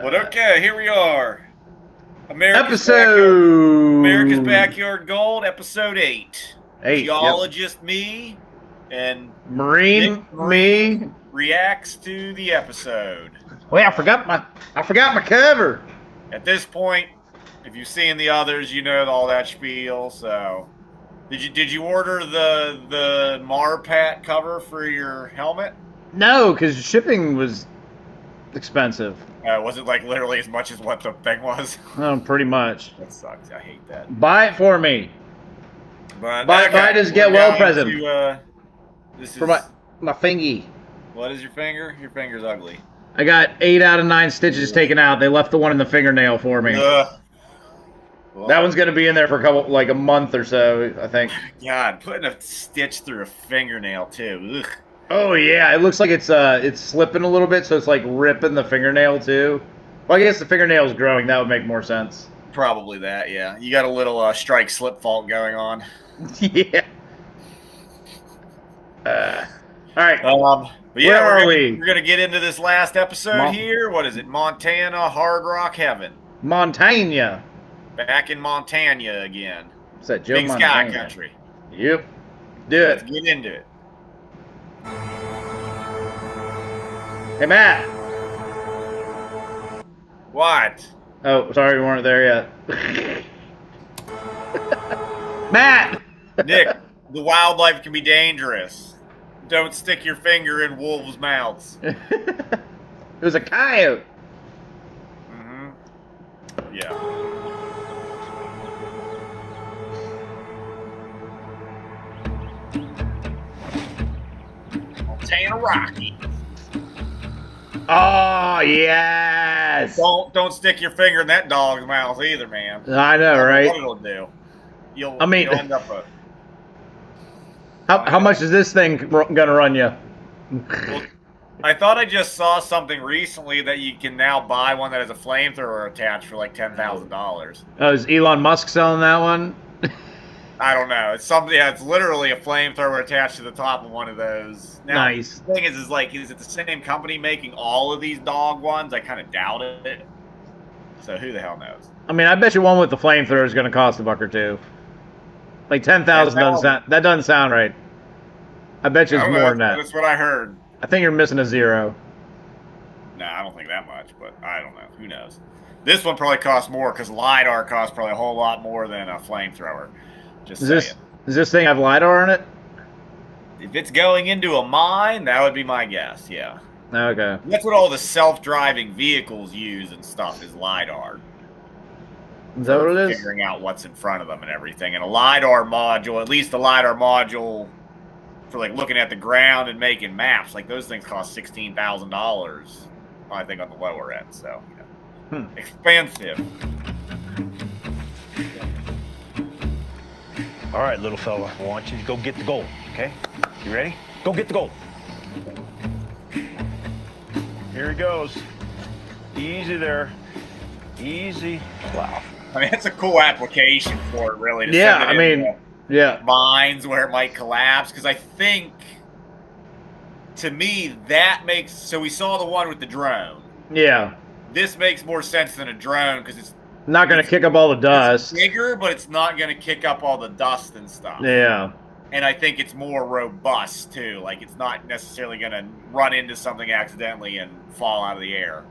But okay, here we are. America's Backyard Gold, episode 8. Geologist me and Marine me reacts to the episode. Wait, I forgot my cover. At this point, if you've seen the others, you know all that spiel. So, did you order the Marpat cover for your helmet? No, because shipping was expensive. Was it like literally as much as what the thing was? Oh, pretty much. That sucks. I hate that. Buy it for me. But buy it as get well present. This is for my fingy. What is your finger? Your finger's ugly. I got 8 out of 9 stitches taken out. They left the one in the fingernail for me. Well, that one's gonna be in there for a month or so, I think. God, putting a stitch through a fingernail too. Ugh. Oh yeah, it looks like it's slipping a little bit, so it's like ripping the fingernail too. Well, I guess the fingernail's growing. That would make more sense. Probably that, yeah. You got a little strike slip fault going on. Yeah. All right. But yeah, we're gonna get into this last episode here. What is it? Montana Hard Rock Heaven. Montana. Back in Montana again. Is that Joe Big Montana? Sky Country. Yep. Do it. Let's get into it. Hey, Matt. What? Oh, sorry, we weren't there yet. Matt! Nick, the wildlife can be dangerous. Don't stick your finger in wolves' mouths. It was a coyote. Mm-hmm. Yeah. Montana Rocky. Oh, yes! Don't stick your finger in that dog's mouth either, man. I know, right? What it'll do. You'll end up a... How much is this thing gonna run you? Well, I thought I just saw something recently that you can now buy one that has a flamethrower attached for like $10,000. Oh, is Elon Musk selling that one? I don't know. It's something. Yeah, it's literally a flamethrower attached to the top of one of those. Now, nice. The thing is it the same company making all of these dog ones? I kind of doubt it. So who the hell knows? I mean, I bet you one with the flamethrower is going to cost $1 or $2. Like 10,000 doesn't sound. That doesn't sound right. I bet you it's more than that. That's what I heard. I think you're missing a zero. No, I don't think that much, but I don't know. Who knows? This one probably costs more because LiDAR costs probably a whole lot more than a flamethrower. Just saying. Does this thing have LiDAR in it? If it's going into a mine, that would be my guess, yeah. Okay. That's what all the self-driving vehicles use and stuff is LiDAR. Is that what it is? Figuring out what's in front of them and everything. And a LiDAR module, at least the LiDAR module for like looking at the ground and making maps, like those things cost $16,000, I think, on the lower end. So, you know, expensive. All right, little fella, I want you to go get the gold, okay? You ready? Go get the gold. Here he goes. Easy there. Easy. Wow. I mean, it's a cool application for it, really. Yeah, mines where it might collapse, because I think, to me, that makes... So we saw the one with the drone. Yeah. This makes more sense than a drone, because it's not going to kick up all the dust. It's bigger, but it's not going to kick up all the dust and stuff. Yeah. And I think it's more robust, too. Like, it's not necessarily going to run into something accidentally and fall out of the air.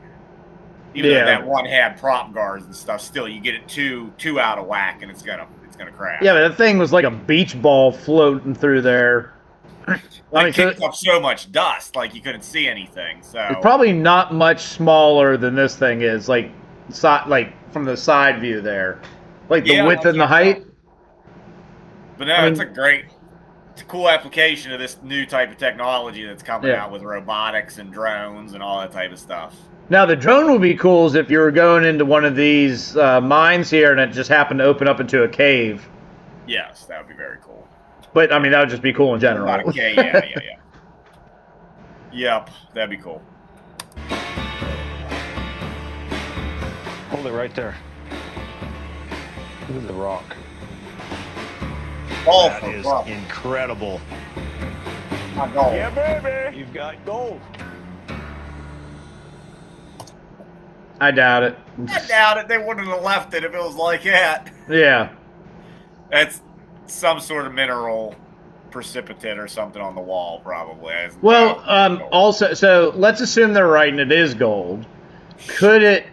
Even though that one had prop guards and stuff, still, you get it too out of whack, and it's gonna crash. Yeah, but that thing was like a beach ball floating through there. It kicked up so much dust, like you couldn't see anything. So it's probably not much smaller than this thing is, like from the side view there, like the width and the height. But no, it's a cool application of this new type of technology that's coming out with robotics and drones and all that type of stuff. Now, the drone would be cool if you were going into one of these mines here and it just happened to open up into a cave. Yes, that would be very cool. But, I mean, that would just be cool in general. Yeah. Yep, that'd be cool. Hold it right there. Look at the rock. Oh, that is incredible. Gold. Yeah, baby. You've got gold. I doubt it. I doubt it. They wouldn't have left it if it was like that. Yeah. That's some sort of mineral precipitate or something on the wall, probably. Well, also, so let's assume they're right and it is gold. Could it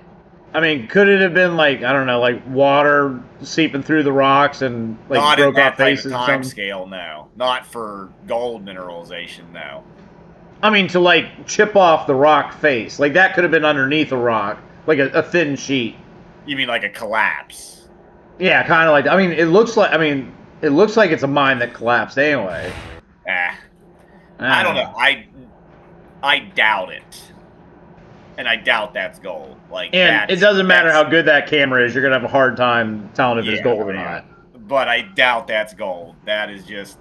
have been like, I don't know, like water seeping through the rocks and like not broke in that off type faces? Of time scale, no. Not for gold mineralization, no. I mean, to like chip off the rock face, like that could have been underneath a rock, like a thin sheet. You mean like a collapse? Yeah, kind of like. I mean, it looks like it's a mine that collapsed anyway. I don't know. I doubt it, and I doubt that's gold. And it doesn't matter how good that camera is; you're gonna have a hard time telling if it's gold or not. But I doubt that's gold. That is just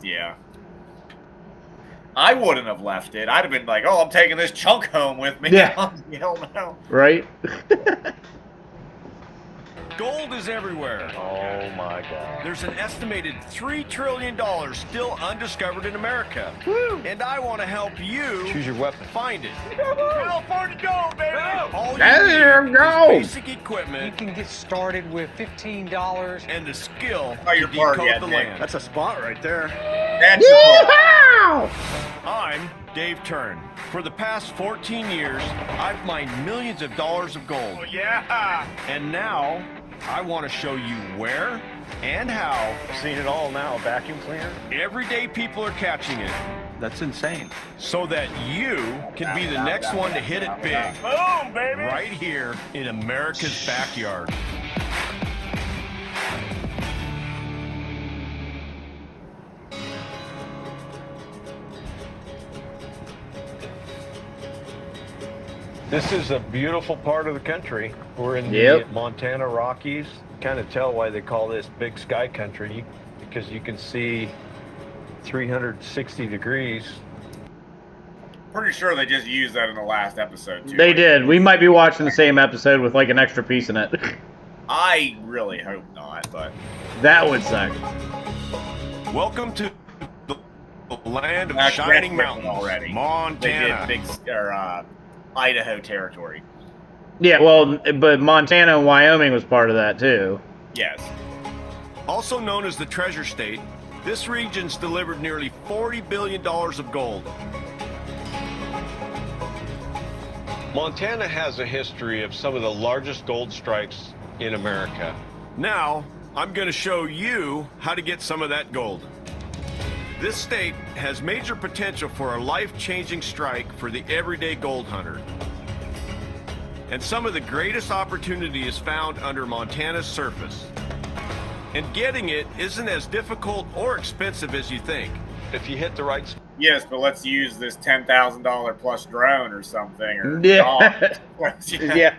I wouldn't have left it. I'd have been like, "Oh, I'm taking this chunk home with me." Yeah. Hell no. Right. Gold is everywhere. Oh my God. There's an estimated $3 trillion still undiscovered in America. Woo. And I want to help you Choose your weapon. find it. California gold, baby! All There you go. basic equipment You can get started with $15. and the skill Oh, to you're part decode yet, the Nick. land. That's a spot right there. That's your part. Yeehaw! I'm Dave Turn. For the past 14 years, I've mined millions of dollars of gold. Oh, yeah. And now, I want to show you where and how I've seen it all now. Vacuum cleaner. everyday people are catching it, That's insane. so that you can be the next one to hit it big. Boom, baby. Right here in America's backyard. This is a beautiful part of the country. We're in the Yep. Montana Rockies. Kind of tell why they call this Big Sky Country, because you can see 360 degrees. Pretty sure they just used that in the last episode too. They did. We might be watching the same episode with like an extra piece in it. I really hope not, but That would suck. Welcome to the land of That's shining Red mountains, already. Montana. They did Idaho territory. Yeah, well, but Montana and Wyoming was part of that too. Yes. Also known as the Treasure State, this region's delivered nearly $40 billion of gold. Montana has a history of some of the largest gold strikes in America. Now, I'm going to show you how to get some of that gold. This state has major potential for a life-changing strike for the everyday gold hunter. And some of the greatest opportunity is found under Montana's surface. And getting it isn't as difficult or expensive as you think. If you hit the right Yes, but let's use this $10,000 plus drone or something. Or Yeah. yeah.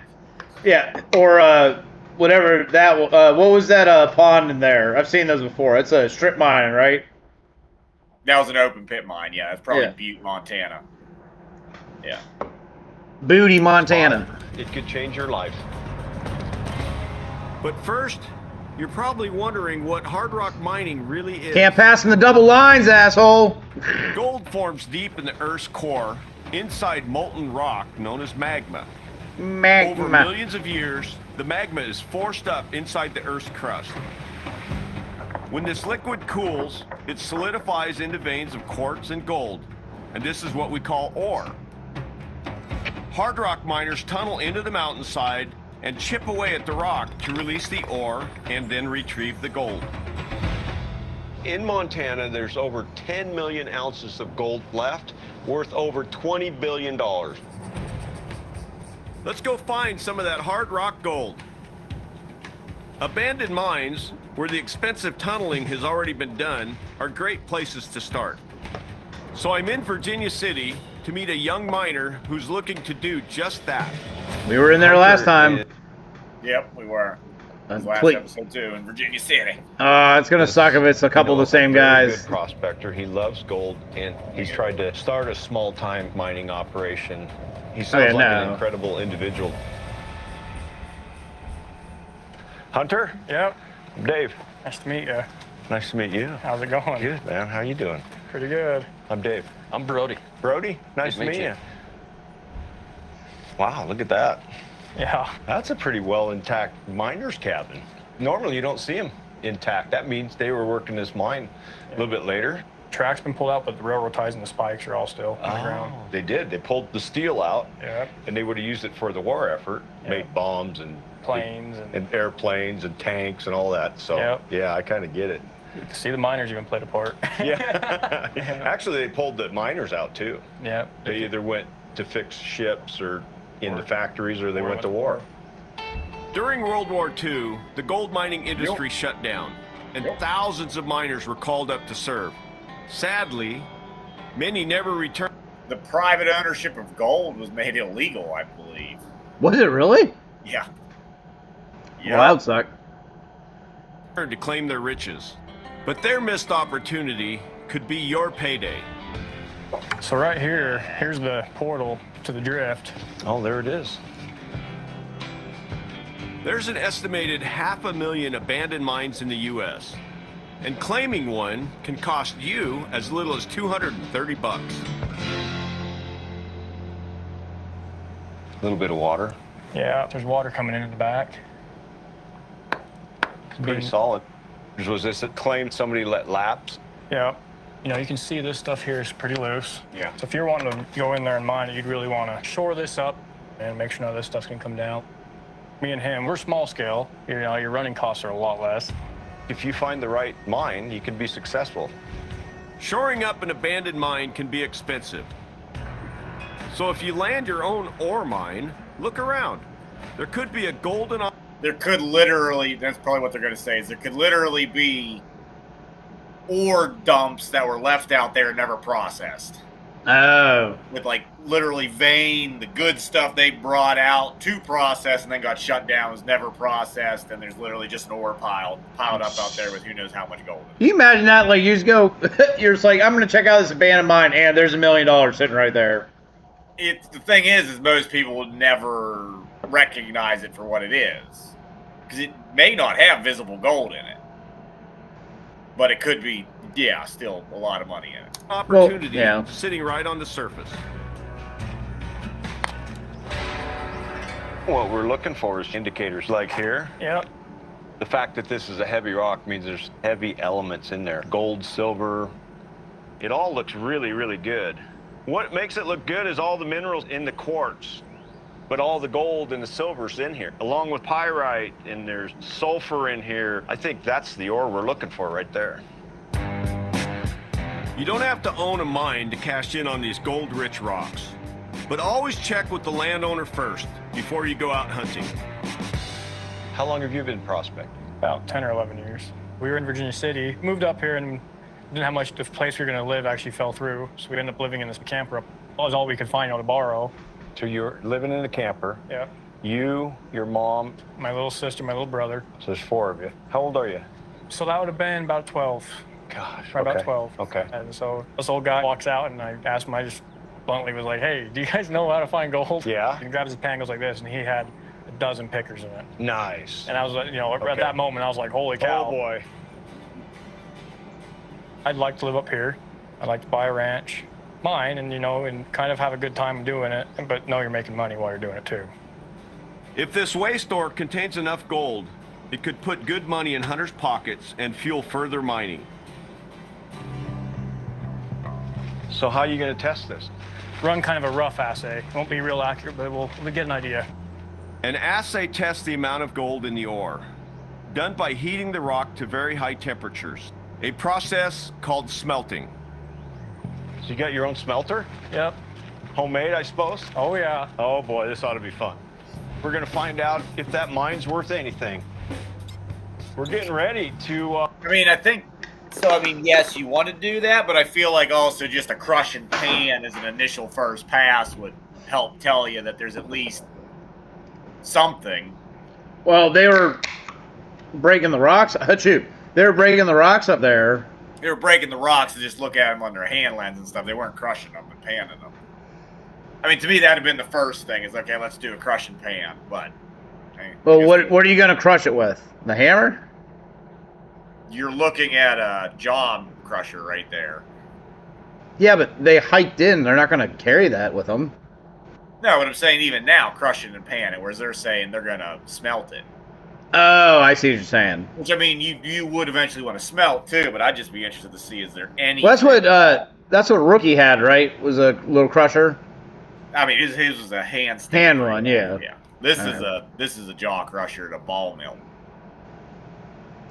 Yeah, or whatever that. What was that pond in there? I've seen those before. It's a strip mine, right? That was an open pit mine. Yeah, it's probably Yeah. Butte, Montana. Yeah. Booty, Montana. it could change your life. But first, you're probably wondering what hard rock mining really is. Can't pass in the double lines, asshole. Gold forms deep in the Earth's core, inside molten rock known as magma. Over Magma. millions of years, the magma is forced up inside the Earth's crust. When this liquid cools, it solidifies into veins of quartz and gold, and this is what we call ore. Hard rock miners tunnel into the mountainside and chip away at the rock to release the ore and then retrieve the gold. In Montana, there's over 10 million ounces of gold left, worth over $20 billion. Let's go find some of that hard rock gold. Abandoned mines, where the expensive tunneling has already been done, are great places to start. So I'm in Virginia City to meet a young miner who's looking to do just that. We were in there last time. Yep, we were. Last Cle- episode too in Virginia City. It's gonna suck if it's a couple of the same Very guys. Good prospector. He loves gold, and he's tried to start a small-time mining operation. He sounds like an incredible individual. Hunter? Yep. Dave. Nice to meet you. Nice to meet you. How's it going? Good, man. How you doing? Pretty good. I'm Dave. I'm Brody. Brody, nice to meet you. Wow, look at that. Yeah. That's a pretty well intact miner's cabin. Normally you don't see them intact. That means they were working this mine a little bit later. Track's been pulled out, but the railroad ties and the spikes are all still on the ground. They did. They pulled the steel out. Yeah. And they would have used it for the war effort, made bombs and Planes and airplanes and tanks and all that. So yeah, I kind of get it. You can see the miners even played a part. Yeah. Actually, they pulled the miners out too. Yeah. They either went to fix ships or in the factories, or they went to war. During World War II, the gold mining industry shut down, and thousands of miners were called up to serve. Sadly, many never returned. The private ownership of gold was made illegal, I believe. Was it really? Yeah. Well, that would suck. To claim their riches. But their missed opportunity could be your payday. So right here, here's the portal to the drift. Oh, there it is. There's an estimated 500,000 abandoned mines in the U.S., and claiming one can cost you as little as $230. A little bit of water. Yeah, there's water coming into the back. Pretty solid. Was this a claim somebody let lapse? Yeah. You know, you can see this stuff here is pretty loose. Yeah. So if you're wanting to go in there and mine it, you'd really want to shore this up and make sure none of this stuff can come down. Me and him, we're small scale. You know, your running costs are a lot less. If you find the right mine, you can be successful. Shoring up an abandoned mine can be expensive. So if you land your own ore mine, look around. There could be a golden... There could literally, that's probably what they're going to say, is there could literally be ore dumps that were left out there and never processed. Oh. With like literally vein, the good stuff they brought out to process and then got shut down was never processed, and there's literally just an ore piled up out there with who knows how much gold. Can you imagine that? Like, you just go, you're just like, I'm going to check out this abandoned mine, and there's $1 million sitting right there. The thing is most people would never recognize it for what it is. Because it may not have visible gold in it. But it could be, still a lot of money in it. Opportunity sitting right on the surface. What we're looking for is indicators like here. Yep. The fact that this is a heavy rock means there's heavy elements in there. Gold, silver. It all looks really, really good. What makes it look good is all the minerals in the quartz. But all the gold and the silver's in here, along with pyrite, and there's sulfur in here. I think that's the ore we're looking for right there. You don't have to own a mine to cash in on these gold-rich rocks. But always check with the landowner first before you go out hunting. How long have you been prospecting? About 10 or 11 years. We were in Virginia City, moved up here and didn't have much. The place we were going to live actually fell through, so we ended up living in this camper. It was all we could find to borrow. So you're living in a camper. Yeah. You, your mom. My little sister, my little brother. So there's 4 of you. How old are you? So that would have been about 12. Gosh. Right, about 12. Okay. And so this old guy walks out, and I asked him, I just bluntly was like, hey, do you guys know how to find gold? Yeah. He grabs his pan, goes like this, and he had a dozen pickers in it. Nice. And I was, at that moment, I was like, holy cow. Oh, boy. I'd like to live up here. I'd like to buy a ranch, mine, and and kind of have a good time doing it, but know you're making money while you're doing it too. If this waste ore contains enough gold, it could put good money in hunters' pockets and fuel further mining. So how are you going to test this? Run kind of a rough assay. It won't be real accurate, but we'll get an idea. An assay tests the amount of gold in the ore, done by heating the rock to very high temperatures, a process called smelting. So you got your own smelter? Yep. Homemade, I suppose? Oh, yeah. Oh, boy, this ought to be fun. We're going to find out if that mine's worth anything. We're getting ready to... yes, you want to do that, but I feel like also just a crush and pan as an initial first pass would help tell you that there's at least something. Well, they were breaking the rocks. They were breaking the rocks up there. They were breaking the rocks to just look at them under hand lens and stuff. They weren't crushing them and panning them. I mean, to me, that'd have been the first thing. Is okay, let's do a crush and pan. But well, what are you going to crush it with? The hammer? You're looking at a jaw crusher right there. Yeah, but they hiked in. They're not going to carry that with them. No, but I'm saying even now, crush it and pan it, whereas they're saying they're going to smelt it. Oh, I see what you're saying. Which, I mean, you would eventually want to smelt, too, but I'd just be interested to see, is there any... Well, that's what Rookie had, right? Was a little crusher? I mean, his was a hand run, yeah. Yeah. This is a jaw crusher at a ball mill.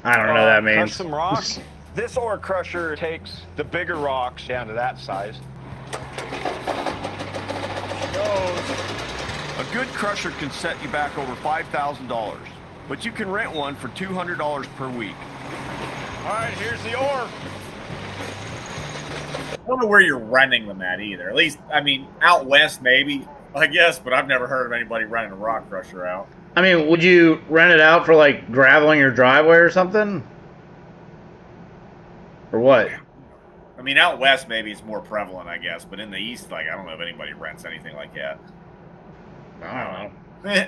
I don't know what that means. Crush some rocks. This ore crusher takes the bigger rocks down to that size. A good crusher can set you back over $5,000, but you can rent one for $200 per week. All right, here's the ore. I don't know where you're renting them at either. At least, I mean, out west maybe, I guess, but I've never heard of anybody renting a rock crusher out. I mean, would you rent it out for, like, graveling your driveway or something? Or what? I mean, out west maybe it's more prevalent, I guess, but in the east, like, I don't know if anybody rents anything like that. I don't know.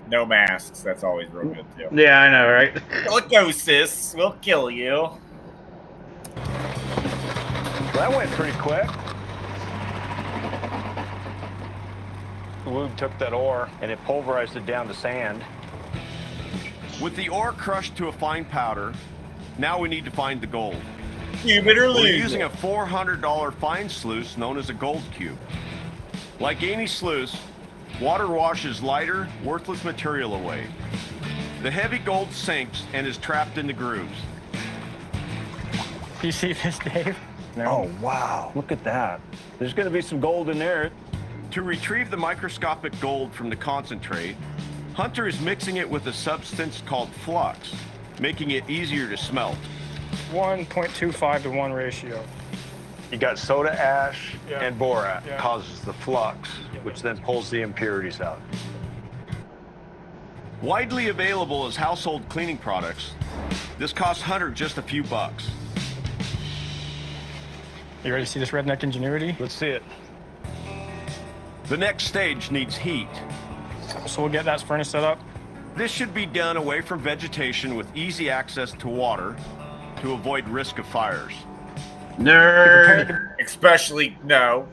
No masks. That's always real good, too. Yeah, I know, right? Let go, sis. We'll kill you. That went pretty quick. Wood took that ore and it pulverized it down to sand. With the ore crushed to a fine powder, now we need to find the gold. You better We're lose. using a $400 fine sluice known as a gold cube. Like any sluice, water washes lighter, worthless material away. The heavy gold sinks and is trapped in the grooves. You see this, Dave? No. Oh, wow. Look at that. There's going to be some gold in there. To retrieve the microscopic gold from the concentrate, Hunter is mixing it with a substance called flux, making it easier to smelt. 1.25 to 1 ratio. You got soda ash Yeah. and borax. Yeah. Causes the flux, which then pulls the impurities out. Widely available as household cleaning products, this costs Hunter just a few bucks. You ready to see this redneck ingenuity? Let's see it. The next stage needs heat. So we'll get that furnace set up. This should be done away from vegetation with easy access to water to avoid risk of fires. Nerd. Especially, no.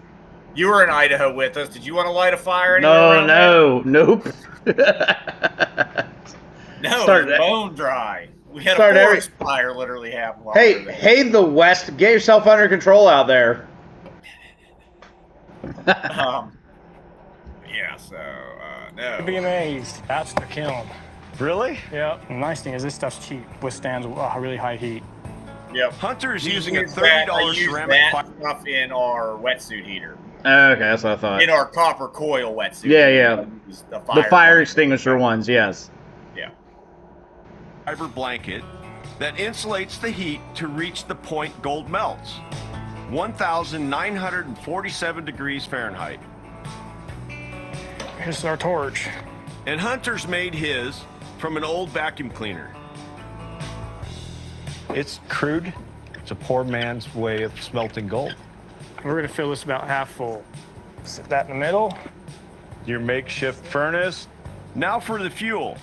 You were in Idaho with us. Did you want to light a fire anywhere around Nope. there? No, Start it was that. bone dry. We had Start a every- forest fire literally happen while we were there. Hey, the West, get yourself under control out there. Yeah, so, no. You'd be amazed. That's the kiln. Really? Yeah. The nice thing is this stuff's cheap. Withstands really high heat. Yep. Hunter is We using a use that- I $30 use ceramic that fire. stuff in our wetsuit heater. Okay, that's what I thought. In our copper coil wetsuit. Yeah. We use The fire extinguisher ones, yes. Yeah. Fiber blanket that insulates the heat to reach the point gold melts. 1,947 degrees Fahrenheit. Here's our torch. And Hunter's made his from an old vacuum cleaner. It's crude. It's a poor man's way of smelting gold. We're gonna fill this about half full. Sit that in the middle. Your makeshift furnace. Now for the fuel.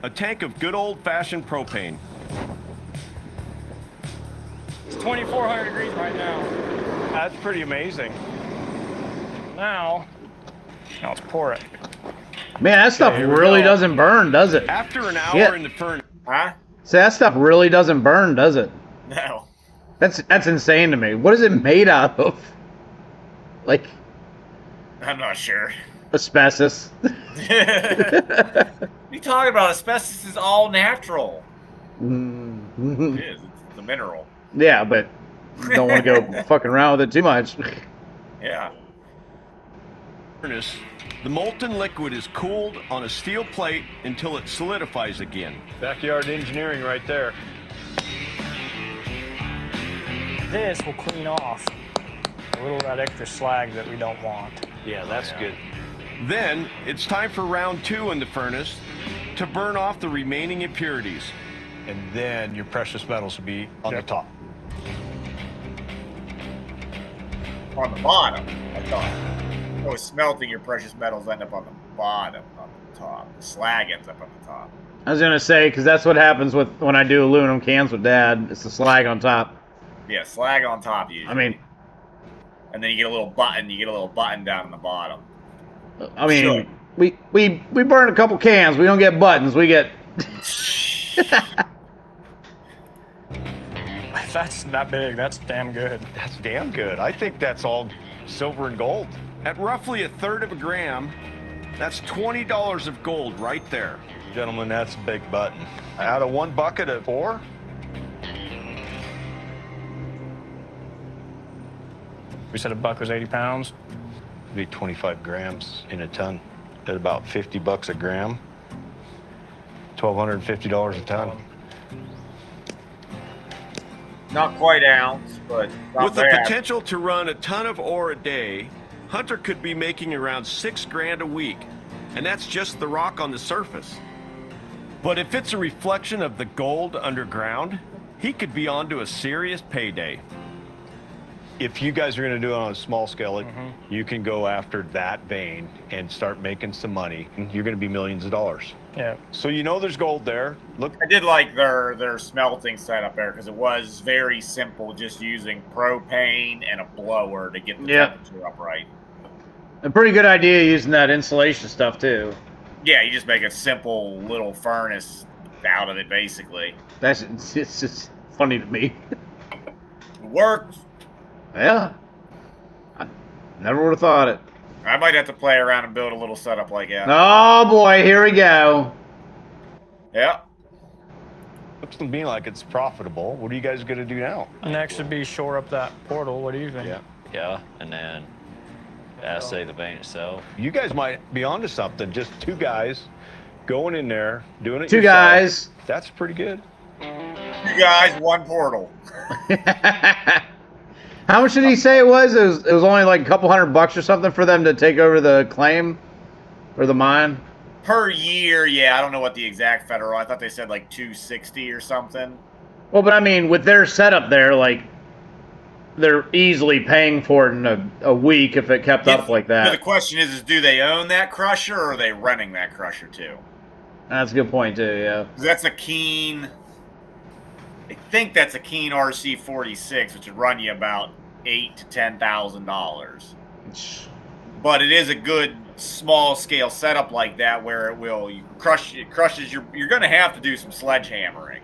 A tank of good old-fashioned propane. It's 2,400 degrees right now. That's pretty amazing. Now let's pour it. Man, that stuff here we really go. doesn't burn, does it? After an hour Shit. in the furnace, Huh? So that stuff really doesn't burn, does it? No. That's insane to me. What is it made out of? Like I'm not sure. asbestos. What are you talking about? Asbestos is all natural. Mhm. It is. It's a mineral. Yeah, but don't want to go fucking around with it too much. Yeah. the molten liquid is cooled on a steel plate until it solidifies again. Backyard engineering right there. This will clean off a little of that extra slag that we don't want. Yeah, that's good. Then it's time for round 2 in the furnace to burn off the remaining impurities. And then your precious metals will be on the top. On the bottom, I thought. Oh, smelting your precious metals end up on the bottom, not the top. The slag ends up on the top. I was gonna say, because that's what happens when I do aluminum cans with Dad. It's the slag on top. Yeah, slag on top usually. I mean, and then you get a little button. You get a little button down in the bottom. I mean, we burn a couple cans. We don't get buttons. We get. If that's that big, that's damn good. That's damn good. I think that's all silver and gold. At roughly 1/3 of a gram, that's $20 of gold right there. Gentlemen, that's a big button. Out of 1 bucket of 4? We said a buck was 80 pounds. Be 25 grams in a ton. At about $50 a gram. $1,250 a ton. Not quite ounce, but not With the bad. potential to run a ton of ore a day, Hunter could be making around $6 grand a week. And that's just the rock on the surface. But if it's a reflection of the gold underground, he could be onto a serious payday. If you guys are going to do it on a small scale, you can go after that vein and start making some money. You're going to be millions of dollars. Yeah. So you know there's gold there. Look, I did like their smelting setup there because it was very simple, just using propane and a blower to get the temperature up right. A pretty good idea using that insulation stuff too. Yeah, you just make a simple little furnace out of it, basically. It's just funny to me. It works. Yeah. I never would have thought it. I might have to play around and build a little setup like that. Oh boy, here we go. Yeah. looks to me like it's profitable. What are you guys going to do now? Next would be shore up that portal. What do you think? Yeah, and then assay the vein itself. You guys might be onto something. Just 2 guys going in there, doing it Two yourself. guys. That's pretty good. 2 guys, 1 portal. How much did he say it was? It was only like a couple $100 or something for them to take over the claim or the mine. Per year, yeah. I don't know what the exact federal. I thought they said like 260 or something. Well, but I mean, with their setup there, like they're easily paying for it in a week if it kept up like that. The question is do they own that crusher or are they renting that crusher too? That's a good point too. Yeah. That's a Keen. I think that's a Keen RC46, which would run you about $8,000 to $10,000. But it is a good small scale setup like that where it crushes you're going to have to do some sledgehammering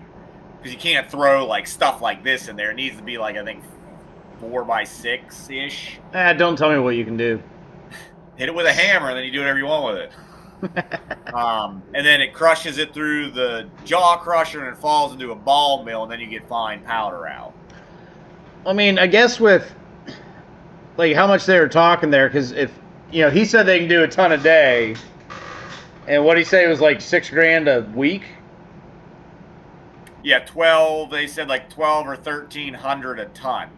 because you can't throw like stuff like this in there. It needs to be like I think 4x6 ish. Don't tell me what you can do. Hit it with a hammer and then you do whatever you want with it. And then it crushes it through the jaw crusher and it falls into a ball mill and then you get fine powder out. I mean, I guess with like how much they were talking there, because if he said they can do a ton a day, and what he say was like $6 grand a week. Yeah, 12. They said like 12 or 1,300 a ton.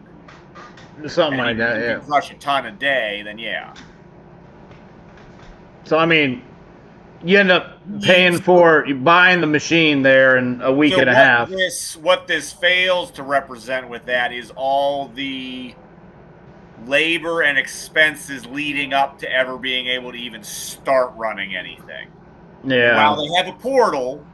Something like and that. If Yeah. you crush a ton a day, then yeah. So I mean, you end up paying for buying the machine there in a week and a half. What this fails to represent with that is all the labor and expenses leading up to ever being able to even start running anything. Yeah. While they have a portal,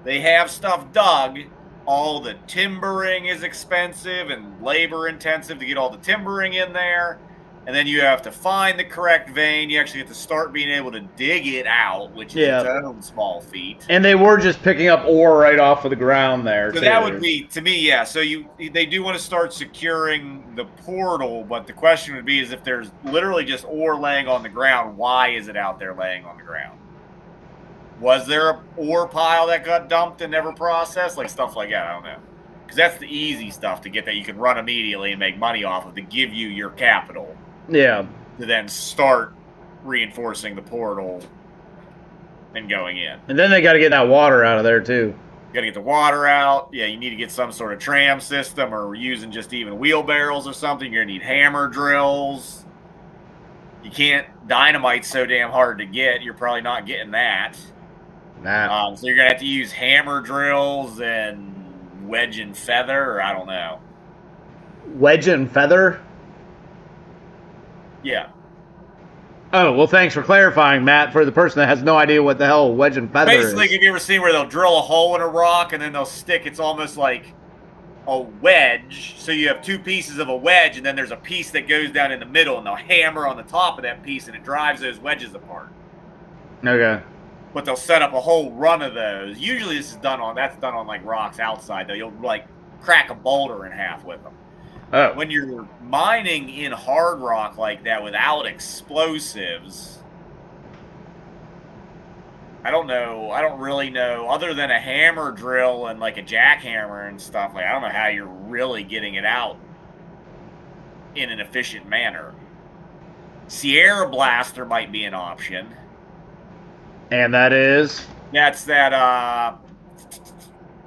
they have stuff dug. All the timbering is expensive and labor intensive to get all the timbering in there. And then you have to find the correct vein. You actually have to start being able to dig it out, which is its own small feat. And they were just picking up ore right off of the ground there. So that would be, to me, yeah. So they do want to start securing the portal, but the question would be is if there's literally just ore laying on the ground, why is it out there laying on the ground? Was there an ore pile that got dumped and never processed? Like stuff like that, I don't know. Because that's the easy stuff to get that you can run immediately and make money off of to give you your capital. Yeah. To then start reinforcing the portal and going in. And then they got to get that water out of there too. You got to get the water out. Yeah, you need to get some sort of tram system or using just even wheelbarrows or something. You're going to need hammer drills. You can't, dynamite's so damn hard to get. You're probably not getting that. Nah. So you're going to have to use hammer drills and wedge and feather, or I don't know. Wedge and feather? Yeah. Oh, well, thanks for clarifying, Matt, for the person that has no idea what the hell a wedge and feather Basically, is. have you ever seen where they'll drill a hole in a rock and then they'll stick, it's almost like a wedge. So you have two pieces of a wedge, and then there's a piece that goes down in the middle, and they'll hammer on the top of that piece, and it drives those wedges apart. Okay. But they'll set up a whole run of those. Usually this is done on like rocks outside, though. You'll like crack a boulder in half with them. Oh. When you're mining in hard rock like that without explosives, I don't know. I don't really know. Other than a hammer drill and like a jackhammer and stuff, like I don't know how you're really getting it out in an efficient manner. Sierra Blaster might be an option. And that is? That's that,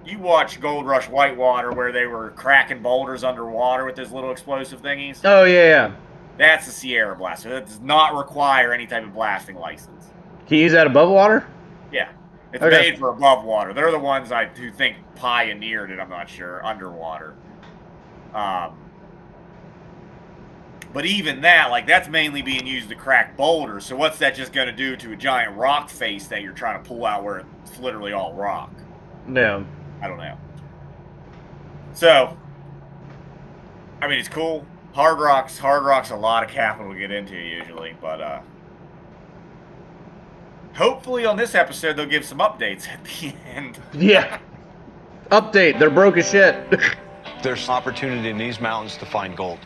you watch Gold Rush Whitewater where they were cracking boulders underwater with those little explosive thingies? Oh, yeah. That's the Sierra Blaster. That does not require any type of blasting license. Can you use that above water? Yeah. It's Okay. made for above water. They're the ones who think pioneered it, I'm not sure, underwater. But even that, like, that's mainly being used to crack boulders. So what's that just going to do to a giant rock face that you're trying to pull out where it's literally all rock? No. I don't know. So, I mean, it's cool. Hard rock's a lot of capital to get into usually, but hopefully on this episode they'll give some updates at the end. Yeah. Update. They're broke as shit. There's opportunity in these mountains to find gold.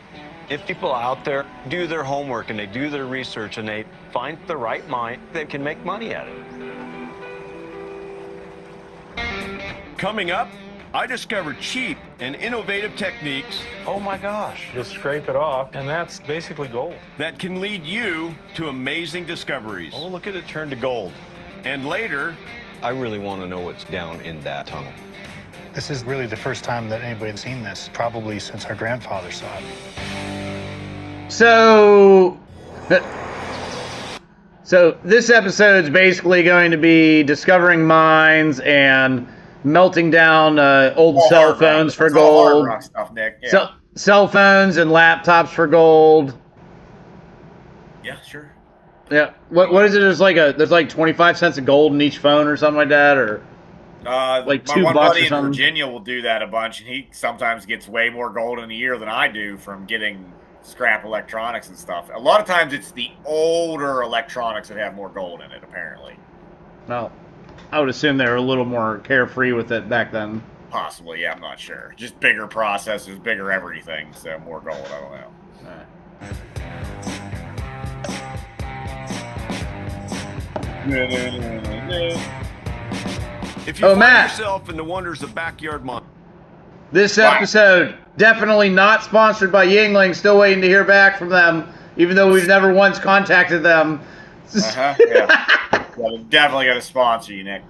If people out there do their homework and they do their research and they find the right mine, they can make money at it. Coming up, I discovered cheap and innovative techniques Oh my gosh. Just scrape it off, and that's basically gold. that can lead you to amazing discoveries. Oh, look at it turn to gold. And later, I really want to know what's down in that tunnel. This is really the first time that anybody had seen this, probably since our grandfather saw it. So this episode's basically going to be discovering mines and melting down old All cell hard phones rock. for It's all hard gold. rock stuff, Nick. Yeah. Cell phones and laptops for gold. Yeah, sure. Yeah. What is it? There's like 25 cents of gold in each phone or something like that, or like my $2 one or buddy in something. Virginia will do that a bunch, and he sometimes gets way more gold in a year than I do from getting scrap electronics and stuff. A lot of times it's the older electronics that have more gold in it, apparently. Well, I would assume they were a little more carefree with it back then. Possibly, yeah, I'm not sure. Just bigger processors, bigger everything, so more gold, I don't know. if you Oh, find Matt. yourself in the wonders of backyard mining, This episode definitely not sponsored by Yingling. Still waiting to hear back from them, even though we've never once contacted them. Yeah. Well, they're definitely going to sponsor you, Nick.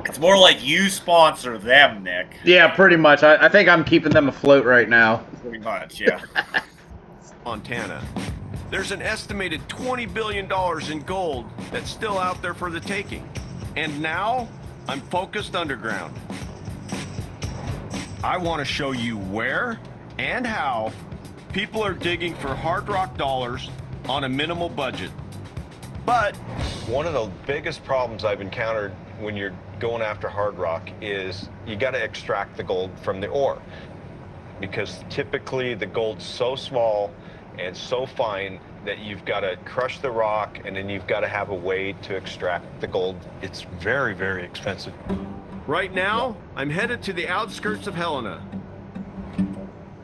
It's more like you sponsor them, Nick. Yeah, pretty much. I think I'm keeping them afloat right now. Pretty much, yeah. Montana. There's an estimated $20 billion in gold that's still out there for the taking. And now, I'm focused underground. I want to show you where and how people are digging for hard rock dollars on a minimal budget. But One of the biggest problems I've encountered when you're going after hard rock is you got to extract the gold from the ore, because typically the gold's so small and so fine that you've got to crush the rock and then you've got to have a way to extract the gold. It's very, very expensive. right now, I'm headed to the outskirts of Helena,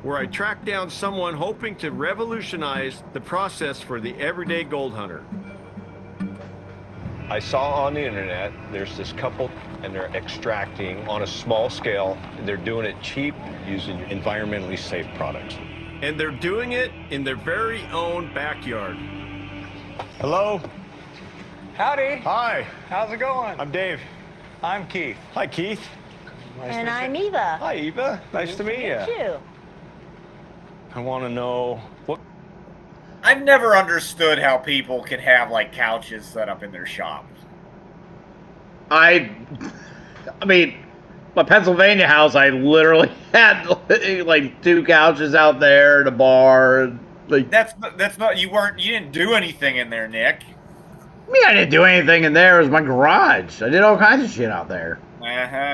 where I tracked down someone hoping to revolutionize the process for the everyday gold hunter. I saw on the internet, there's this couple and they're extracting on a small scale. They're doing it cheap using environmentally safe products. And they're doing it in their very own backyard. Hello. Howdy. Hi. How's it going? I'm Dave. I'm Keith. Hi, Keith. And I'm Eva. Hi, Eva. Nice to meet you. You. I want to know what. I've never understood how people can have, like, couches set up in their shops. I mean, my Pennsylvania house, I literally had like 2 couches out there and a bar. Like, That's not. You didn't do anything in there, Nick. I didn't do anything in there. It was my garage. I did all kinds of shit out there.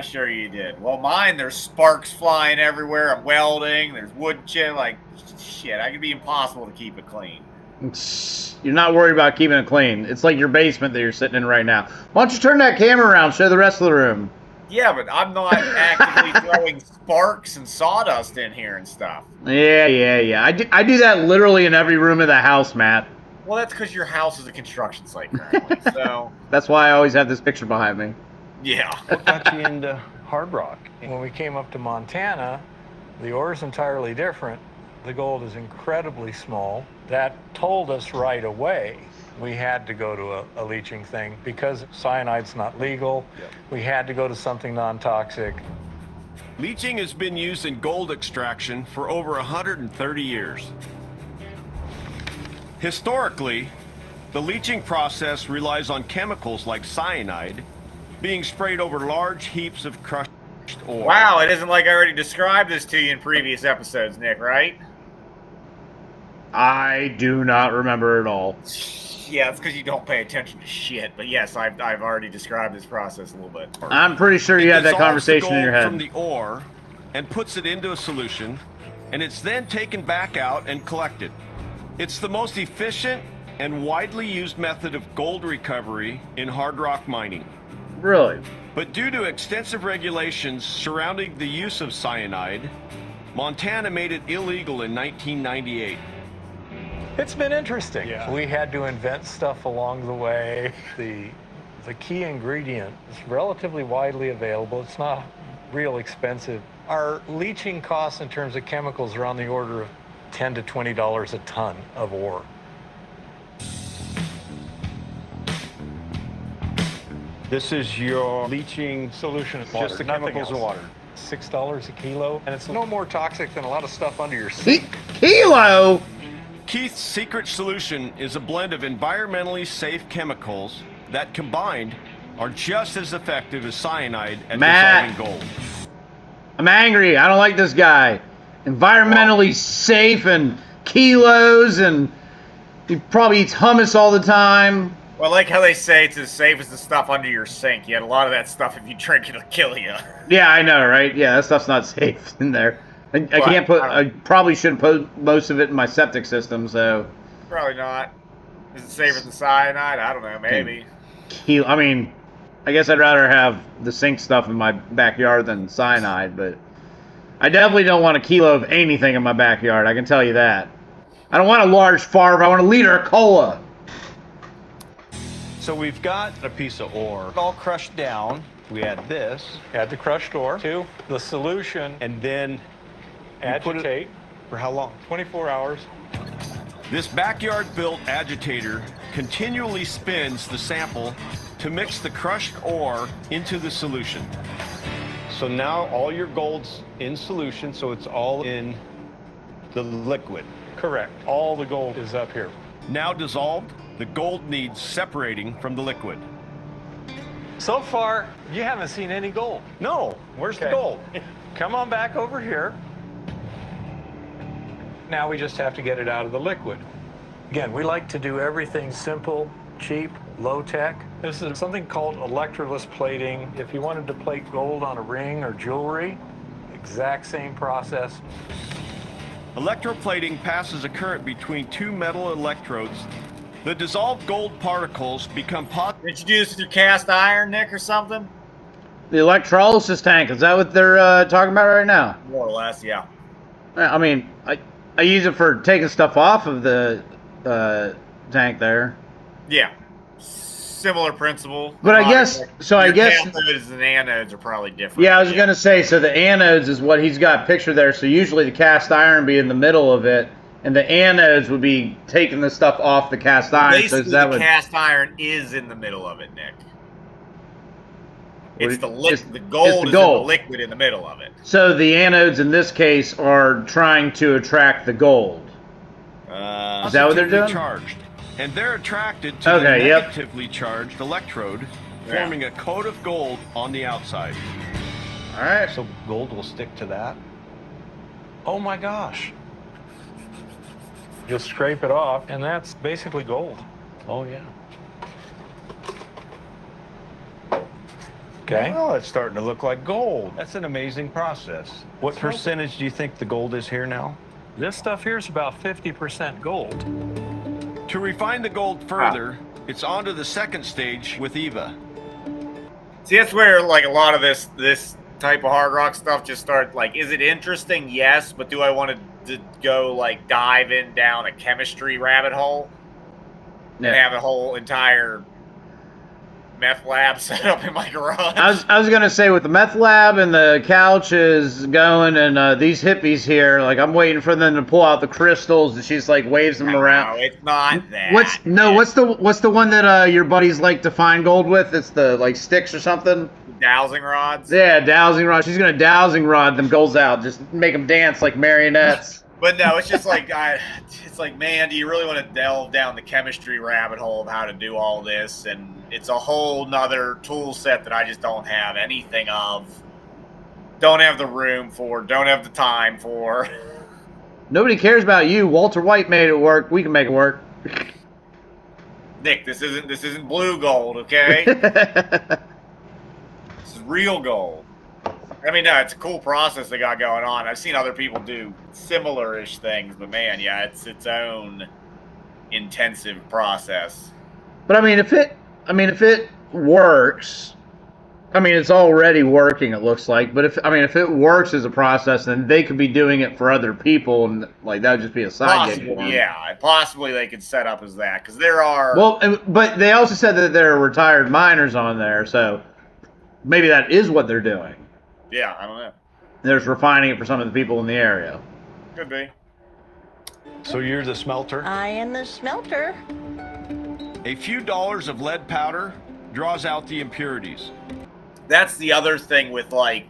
Sure you did. Well, mine, there's sparks flying everywhere. I'm welding. There's wood chip. Like, shit, I could be impossible to keep it clean. You're not worried about keeping it clean. It's like your basement that you're sitting in right now. Why don't you turn that camera around, show the rest of the room? Yeah, but I'm not actively throwing sparks and sawdust in here and stuff. Yeah. I do that literally in every room of the house, Matt. Well, that's because your house is a construction site currently, so... That's why I always have this picture behind me. Yeah. What got you into hard rock? When we came up to Montana, the ore is entirely different. The gold is incredibly small. That told us right away we had to go to a leaching thing because cyanide's not legal. Yep. We had to go to something non-toxic. Leaching has been used in gold extraction for over 130 years. Historically, the leaching process relies on chemicals like cyanide being sprayed over large heaps of crushed ore. Wow, it isn't like I already described this to you in previous episodes, Nick, right? I do not remember at all. Yeah, it's because you don't pay attention to shit. But yes, I've already described this process a little bit. I'm pretty sure you had that conversation in your head. From the ore and puts it into a solution, and it's then taken back out and collected. It's the most efficient and widely used method of gold recovery in hard rock mining. Really? But due to extensive regulations surrounding the use of cyanide, Montana made it illegal in 1998. It's been interesting. Yeah. We had to invent stuff along the way. The key ingredient is relatively widely available. It's not real expensive. Our leaching costs in terms of chemicals are on the order of $10 to $20 a ton of ore. This is your leaching Solution is just the chemicals and water. $6 a kilo, and it's no more toxic than a lot of stuff under your sink. Kilo? Keith's secret solution is a blend of environmentally safe chemicals that combined are just as effective as cyanide at dissolving gold. I'm angry. I don't like this guy. Environmentally safe and kilos, and he probably eats hummus all the time. Well, like how they say it's as safe as the stuff under your sink. You had a lot of that stuff, if you drink, it'll kill you. Yeah, I know, right? Yeah, that stuff's not safe in there. I can't put. I probably shouldn't put most of it in my septic system. So probably not. Is it safer than cyanide? I don't know. Maybe. I mean, I guess I'd rather have the sink stuff in my backyard than cyanide, but I definitely don't want a kilo of anything in my backyard. I can tell you that. I don't want a large farm. I want a liter of cola. So we've got a piece of ore all crushed down. We add this. Add the crushed ore to the solution, And then agitate for how long? 24 hours. This backyard-built agitator continually spins the sample to mix the crushed ore into the solution. So now all your gold's in solution, so it's all in the liquid. Correct. All the gold is up here. Now dissolved, the gold needs separating from the liquid. So far, you haven't seen any gold. No, where's the Okay. gold? Come on back over here. Now we just have to get it out of the liquid. Again, we like to do everything simple, cheap, low tech. This is something called electrolysis plating. If you wanted to plate gold on a ring or jewelry, exact same process. Electroplating passes a current between two metal electrodes. The dissolved gold particles become Did you do this with your cast iron, Nick, or something? The electrolysis tank. Is that what they're talking about right now? More or less, yeah. I mean, I use it for taking stuff off of the tank there. Yeah. Similar principle. But I guess, so I guess... cathodes and anodes are probably different. Yeah, I was going to say, so the anodes is what he's got pictured there. So usually the cast iron would be in the middle of it, and the anodes would be taking the stuff off the cast iron. Basically, so the cast iron is in the middle of it, Nick. It's the gold is in the liquid in the middle of it. So the anodes in this case are trying to attract the gold. Is that what they're doing? Charged, and they're attracted to the negatively charged electrode, forming a coat of gold on the outside. All right. So gold will stick to that? Oh my gosh. Just scrape it off, and that's basically gold. Oh, yeah. Okay. Well, it's starting to look like gold. That's an amazing process. What percentage do you think the gold is here now? This stuff here is about 50% gold. To refine the gold further, it's on to the second stage with Eva. See, that's where like a lot of this type of hard rock stuff just start. Like, is it interesting? Yes, but do I want to go like dive in down a chemistry rabbit hole and have a whole entire meth lab set up in my garage? I was gonna say, with the meth lab and the couches going and these hippies here, like I'm waiting for them to pull out the crystals and she's like waves them around. No, it's not that. What's the one that your buddies like to find gold with? It's the like sticks or something. Dowsing rods? Yeah, dowsing rod. She's gonna dowsing rod them goals out, just make them dance like marionettes. But no, it's just like it's like, man, do you really want to delve down the chemistry rabbit hole of how to do all this? And it's a whole nother tool set that I just don't have anything of. Don't have the room for. Don't have the time for. Nobody cares about you. Walter White made it work. We can make it work. Nick, this isn't blue gold, okay? This is real gold. I mean, no, it's a cool process they got going on. I've seen other people do similar-ish things, but man, yeah, it's its own intensive process. But I mean, if it works, I mean, it's already working. It looks like, but if it works as a process, then they could be doing it for other people, and like that would just be a side gig for them. Yeah, possibly they could set up as that because there are. Well, but they also said that there are retired miners on there, so maybe that is what they're doing. Yeah, I don't know. There's refining it for some of the people in the area. Could be. So you're the smelter? I am the smelter. A few dollars of lead powder draws out the impurities. That's the other thing with like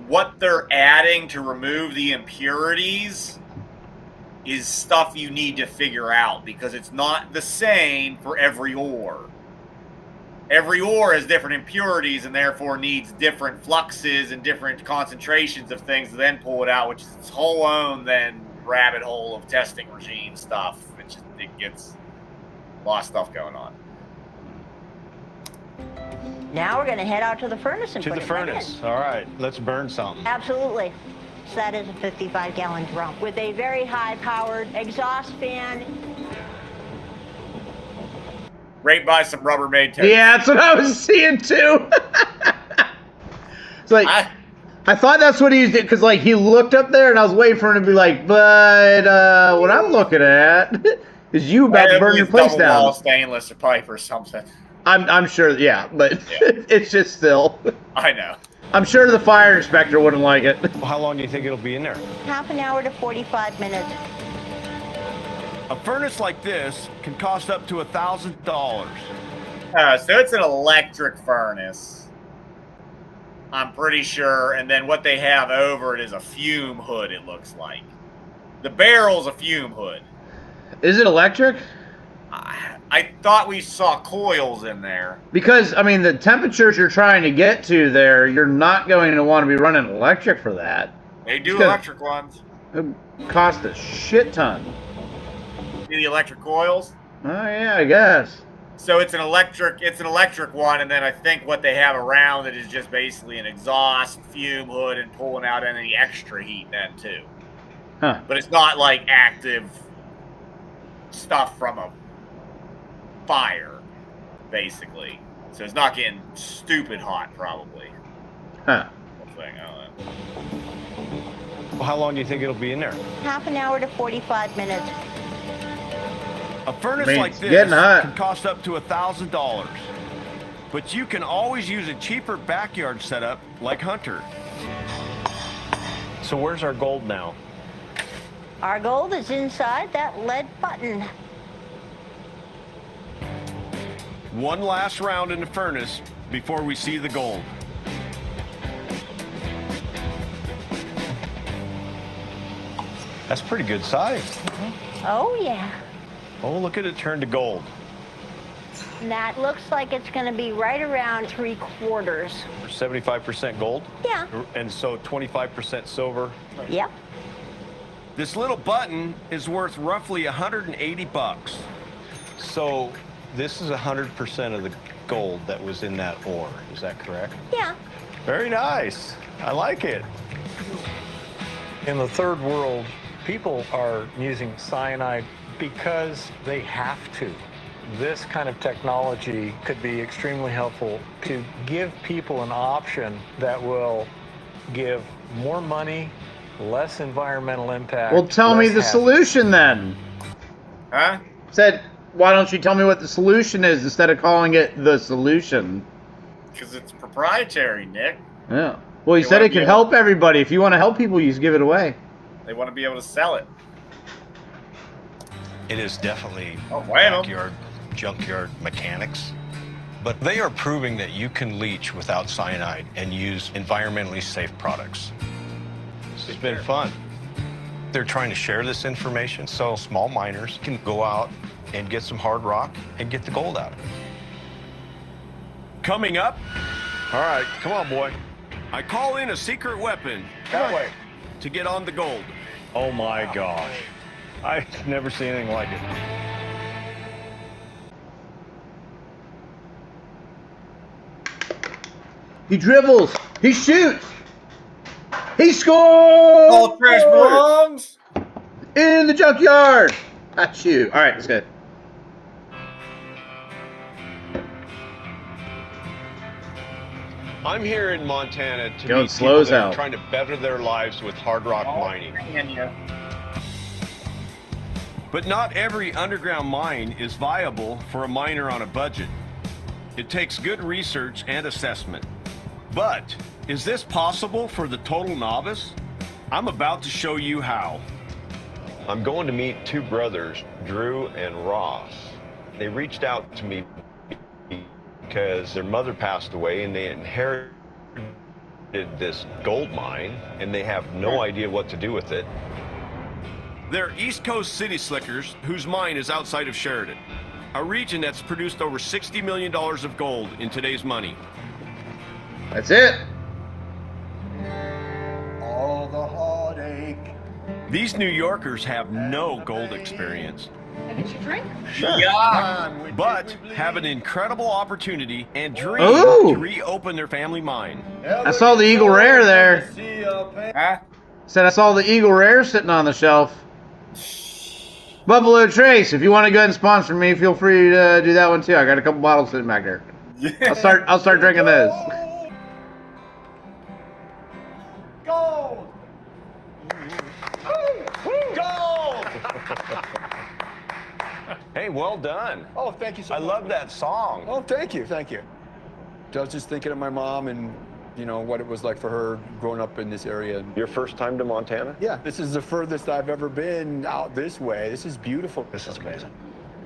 what they're adding to remove the impurities is stuff you need to figure out because it's not the same for every ore. Every ore has different impurities and therefore needs different fluxes and different concentrations of things to then pull it out, which is its whole own then rabbit hole of testing regime stuff. It gets a lot of stuff going on. Now we're going to head out to the furnace and To put the it right furnace. in. All right, let's burn something. Absolutely. So that is a 55-gallon drum with a very high-powered exhaust fan. Right by some Rubbermaid totes. Yeah, that's what I was seeing too. It's like I thought that's what he did because like he looked up there and I was waiting for him to be like, but what I'm looking at is you about to burn your place down. Double wall stainless or pipe or something. I'm sure, yeah, but it's just still. I know. I'm sure the fire inspector wouldn't like it. Well, how long do you think it'll be in there? Half an hour to 45 minutes. A furnace like this can cost up to $1,000. So it's an electric furnace, I'm pretty sure, and then what they have over it is a fume hood, it looks like. The barrel's a fume hood. Is it electric? I thought we saw coils in there. Because, I mean, the temperatures you're trying to get to there, you're not going to want to be running electric for that. They do electric ones. It costs a shit ton. See the electric coils? Oh, yeah, I guess. So it's an electric one, and then I think what they have around it is just basically an exhaust fume hood and pulling out any extra heat then too. Huh. But it's not like active stuff from a fire, basically. So it's not getting stupid hot, probably. Huh. Well, how long do you think it'll be in there? Half an hour to 45 minutes. A furnace Man, like it's this getting hot. can cost up to $1,000. But you can always use a cheaper backyard setup like Hunter. So where's our gold now? Our gold is inside that lead button. One last round in the furnace before we see the gold. That's pretty good size. Oh, yeah. Oh, look at it turn to gold. And that looks like it's going to be right around 3/4. 75% gold? Yeah. And so 25% silver? Yep. This little button is worth roughly 180 bucks. So this is 100% of the gold that was in that ore, is that correct? Yeah. Very nice. I like it. In the third world, people are using cyanide because they have to. This kind of technology could be extremely helpful to give people an option that will give more money, less environmental impact. Well, tell me less the hazard. solution then. Huh? Said, why don't you tell me what the solution is instead of calling it the solution? Because it's proprietary, Nick. Yeah. Well, you They said wanna it could be help everybody. If you want to help people, you just give it away. They want to be able to sell it. It is definitely Oh, bueno. junkyard mechanics. But they are proving that you can leach without cyanide and use environmentally safe products. It's been fun. They're trying to share this information so small miners can go out and get some hard rock and get the gold out of it. Coming up, All right, come on, boy. I call in a secret weapon That way. to get on the gold. Oh my gosh. I've never seen anything like it. He dribbles. He shoots. He scores! All trash belongs. In the junkyard. Got you. All right, let's go. I'm here in Montana to Going meet slows people that are out. trying to better their lives with hard rock mining. But not every underground mine is viable for a miner on a budget. It takes good research and assessment. But is this possible for the total novice? I'm about to show you how. I'm going to meet two brothers, Drew and Ross. They reached out to me because their mother passed away and they inherited this gold mine and they have no idea what to do with it. They're East Coast city slickers whose mine is outside of Sheridan, a region that's produced over $60 million of gold in today's money. That's it. All the heartache. These New Yorkers have no gold experience, Yeah. but have an incredible opportunity and dream Ooh. to reopen their family mine. I saw the Eagle Rare there. Huh? Said I saw the Eagle Rare sitting on the shelf. Buffalo Trace, if you want to go ahead and sponsor me, feel free to do that one too. I got a couple bottles sitting back there. Yeah. I'll start drinking this. Gold! Gold! Hey, well done. Oh, thank you so I much. love that song. Oh, thank you, thank you. I was just thinking of my mom and, you know, what it was like for her growing up in this area. Your first time to Montana? Yeah, this is the furthest I've ever been out this way. This is beautiful. This is amazing.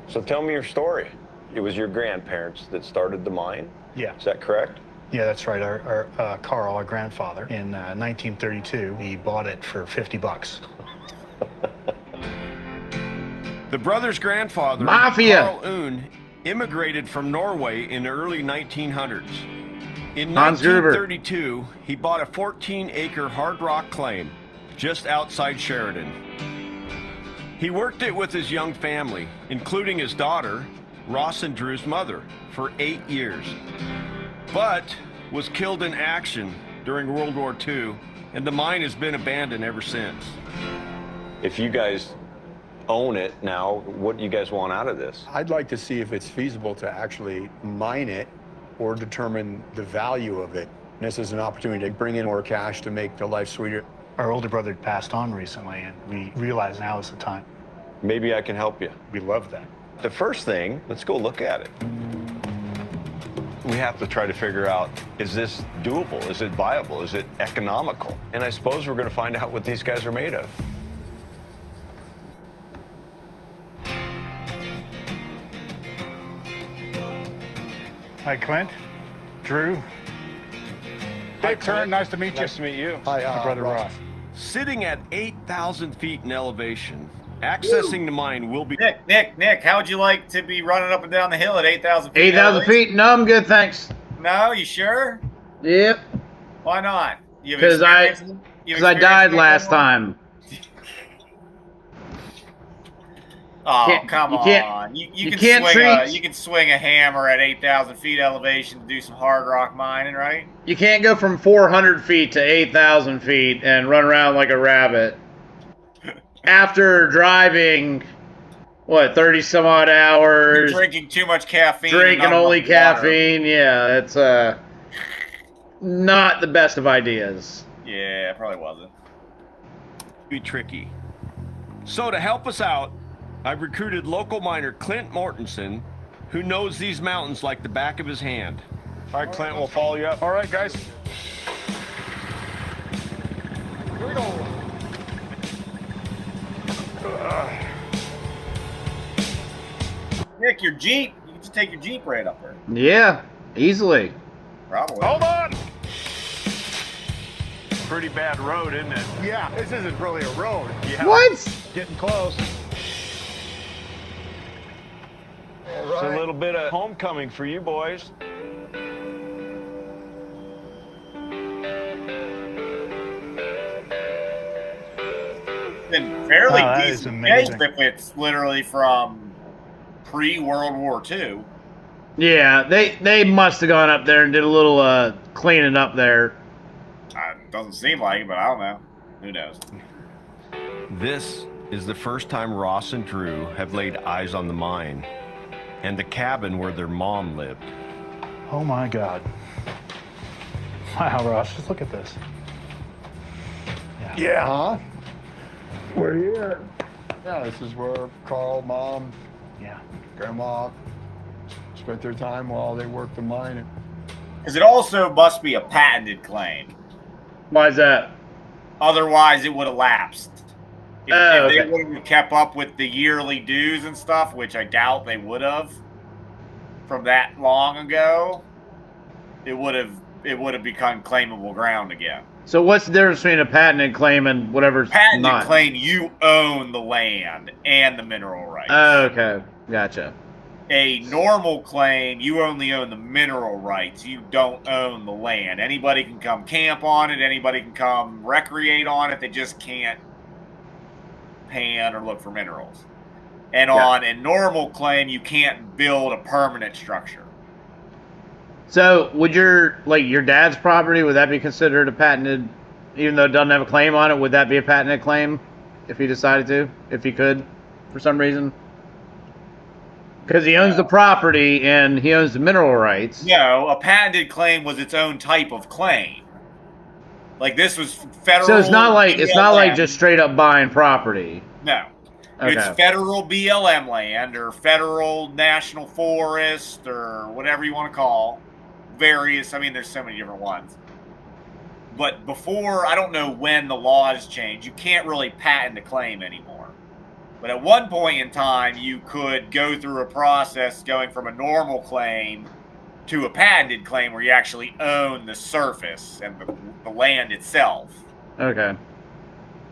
So tell me your story. It was your grandparents that started the mine? Yeah. Is that correct? Yeah, that's right. Our Carl, our grandfather, in 1932, he bought it for 50 bucks. The brothers' grandfather, Mafia. Carl Oon, immigrated from Norway in the early 1900s. In Hans Gruber. 1932, he bought a 14-acre hard rock claim just outside Sheridan. He worked it with his young family, including his daughter, Ross and Drew's mother, for 8 years, but was killed in action during World War II, and the mine has been abandoned ever since. If you guys own it now, what do you guys want out of this? I'd like to see if it's feasible to actually mine it or determine the value of it. And this is an opportunity to bring in more cash to make the life sweeter. Our older brother passed on recently, and we realized now is the time. Maybe I can help you. We love that. The first thing, let's go look at it. We have to try to figure out, is this doable? Is it viable? Is it economical? And I suppose we're going to find out what these guys are made of. Hi, Clint. Drew. Hi, Turn. Nice to meet you. Nice to meet you. Hi, My brother Ross. Sitting at 8,000 feet in elevation, Accessing the mine will be... Nick, how would you like to be running up and down the hill at 8,000 feet? 8,000 feet? No, I'm good, thanks. No, you sure? Yep. Why not? Because I died last time. Oh, come on. You can swing a hammer at 8,000 feet elevation to do some hard rock mining, right? You can't go from 400 feet to 8,000 feet and run around like a rabbit. After driving, what, 30 some odd hours? You're drinking too much caffeine. Drinking only caffeine, yeah. It's not the best of ideas. Yeah, it probably wasn't. Be tricky. So to help us out, I've recruited local miner Clint Mortensen, who knows these mountains like the back of his hand. All right, Clint, we'll follow you up. All right, guys. Here we go. Nick, your Jeep. You can just take your Jeep right up there. Yeah, easily. Probably. Hold on. Pretty bad road, isn't it? Yeah, this isn't really a road. Yeah. What? Getting close. All It's a right. little bit of homecoming for you boys. Been fairly that is decent amazing. shape if it's literally from pre-World War II. Yeah, they must have gone up there and did a little cleaning up there. Doesn't seem like it, but I don't know. Who knows? This is the first time Ross and Drew have laid eyes on the mine and the cabin where their mom lived. Oh my God. Wow, Ross, just look at this. Yeah, huh? We're here. Yeah, this is where Carl, Mom, Yeah. Grandma spent their time while they worked the mine. Because it also must be a patented claim. Why is that? Otherwise, it would have lapsed. If Okay. they would have kept up with the yearly dues and stuff, which I doubt they would have from that long ago, it would have become claimable ground again. So what's the difference between a patented claim and whatever's Patented not? claim, you own the land and the mineral rights. Oh, okay, gotcha. A normal claim, you only own the mineral rights. You don't own the land. Anybody can come camp on it. Anybody can come recreate on it. They just can't pan or look for minerals. And on a normal claim, you can't build a permanent structure. So would your dad's property, would that be considered a patented, even though it doesn't have a claim on it, would that be a patented claim if he decided to, if he could, for some reason? Because he owns the property and he owns the mineral rights. No, a patented claim was its own type of claim. Like this was federal. So it's not like BLM. just straight up buying property. No. Okay. It's federal BLM land or federal national forest or whatever you want to call. Various, I mean, there's so many different ones. But before, I don't know when the laws changed, you can't really patent a claim anymore. But at one point in time, you could go through a process going from a normal claim to a patented claim where you actually own the surface and the land itself. Okay.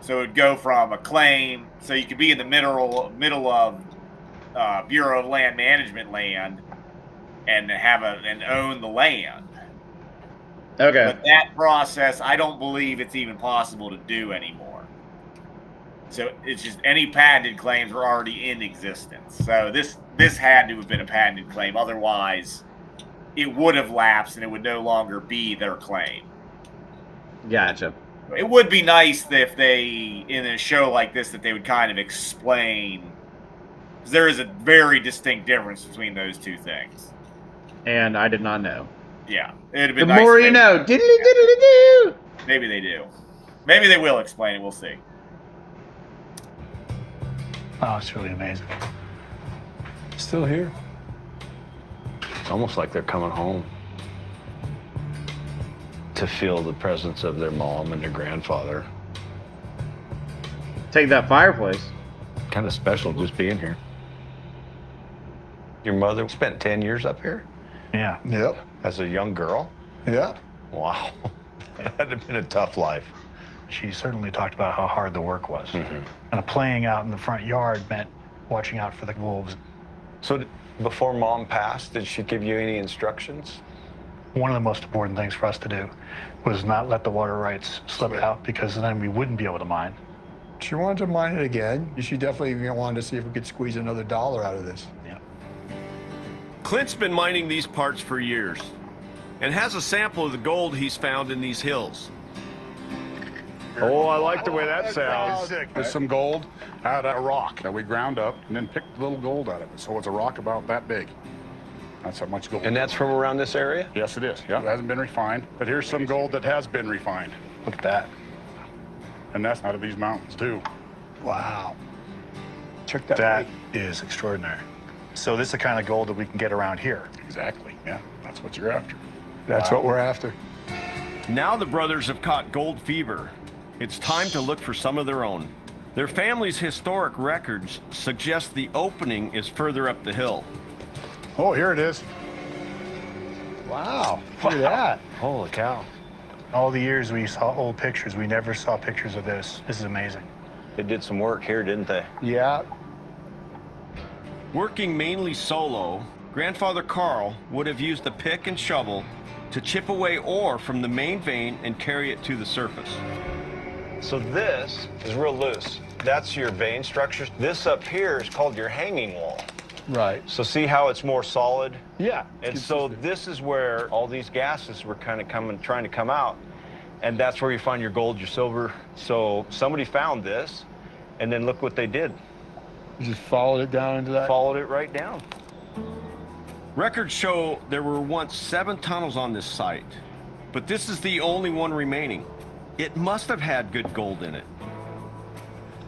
So it would go from a claim, so you could be in the middle of Bureau of Land Management land and and own the land. Okay. But that process, I don't believe it's even possible to do anymore. So it's just any patented claims were already in existence. So this had to have been a patented claim. Otherwise, it would have lapsed and it would no longer be their claim. Gotcha. It would be nice if they, in a show like this, that they would kind of explain. Because there is a very distinct difference between those two things. And I did not know. Yeah. It'd have been The nice more if you they- know. Diddly-diddly-doo. Maybe they do. Maybe they will explain it. We'll see. Oh, it's really amazing. Still here. It's almost like they're coming home to feel the presence of their mom and their grandfather. Take that fireplace. Kind of special just being here. Your mother spent 10 years up here Yeah. Yep. as a young girl? Yeah. Wow. That had to have been a tough life. she certainly talked about how hard the work was. And playing out in the front yard meant watching out for the wolves. So before Mom passed, did she give you any instructions? One of the most important things for us to do was not let the water rights slip out, because then we wouldn't be able to mine. She wanted to mine it again. She definitely wanted to see if we could squeeze another dollar out of this. Yeah. Clint's been mining these parts for years and has a sample of the gold he's found in these hills. Oh, I like the way that sounds. There's some gold out of a rock that we ground up and then picked a little gold out of it. So it's a rock about that big. That's how much gold. And that's from around this area? Yes, it is. Yeah, it hasn't been refined. But here's some gold that has been refined. Look at that. And that's out of these mountains, too. Wow. Check that. That is extraordinary. So this is the kind of gold that we can get around here. Exactly. Yeah, that's what you're after. That's what we're after. Now the brothers have caught gold fever. It's time to look for some of their own. Their family's historic records suggest the opening is further up the hill. Oh, here it is. Wow. Look at that. Holy cow. All the years we saw old pictures, we never saw pictures of this. This is amazing. They did some work here, didn't they? Yeah. Working mainly solo, Grandfather Carl would have used a pick and shovel to chip away ore from the main vein and carry it to the surface. So this is real loose. That's your vein structure. This up here is called your hanging wall. Right. So see how it's more solid? Yeah. And so this is where all these gases were kind of trying to come out. And that's where you find your gold, your silver. So somebody found this, and then look what they did. You just followed it down into that? Followed it right down. Records show there were once 7 tunnels on this site, but this is the only one remaining. It must have had good gold in it.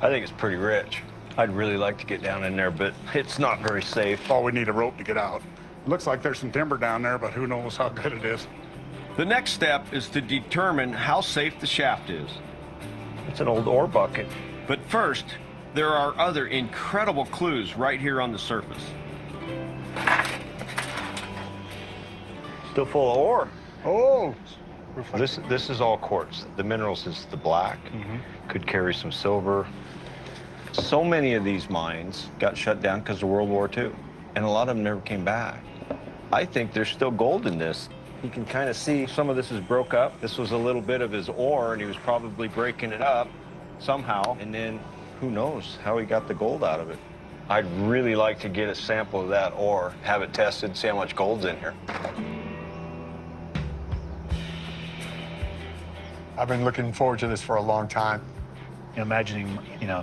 I think it's pretty rich. I'd really like to get down in there, but it's not very safe. Oh, we need a rope to get out. Looks like there's some timber down there, but who knows how good it is. The next step is to determine how safe the shaft is. It's an old ore bucket. But first, there are other incredible clues right here on the surface. Still full of ore. Oh. This is all quartz. The minerals is the black. Could carry some silver. So many of these mines got shut down because of World War II, and a lot of them never came back. I think there's still gold in this. You can kind of see some of this is broke up. This was a little bit of his ore, and he was probably breaking it up somehow, and then who knows how he got the gold out of it. I'd really like to get a sample of that ore, have it tested, see how much gold's in here. I've been looking forward to this for a long time. Imagining,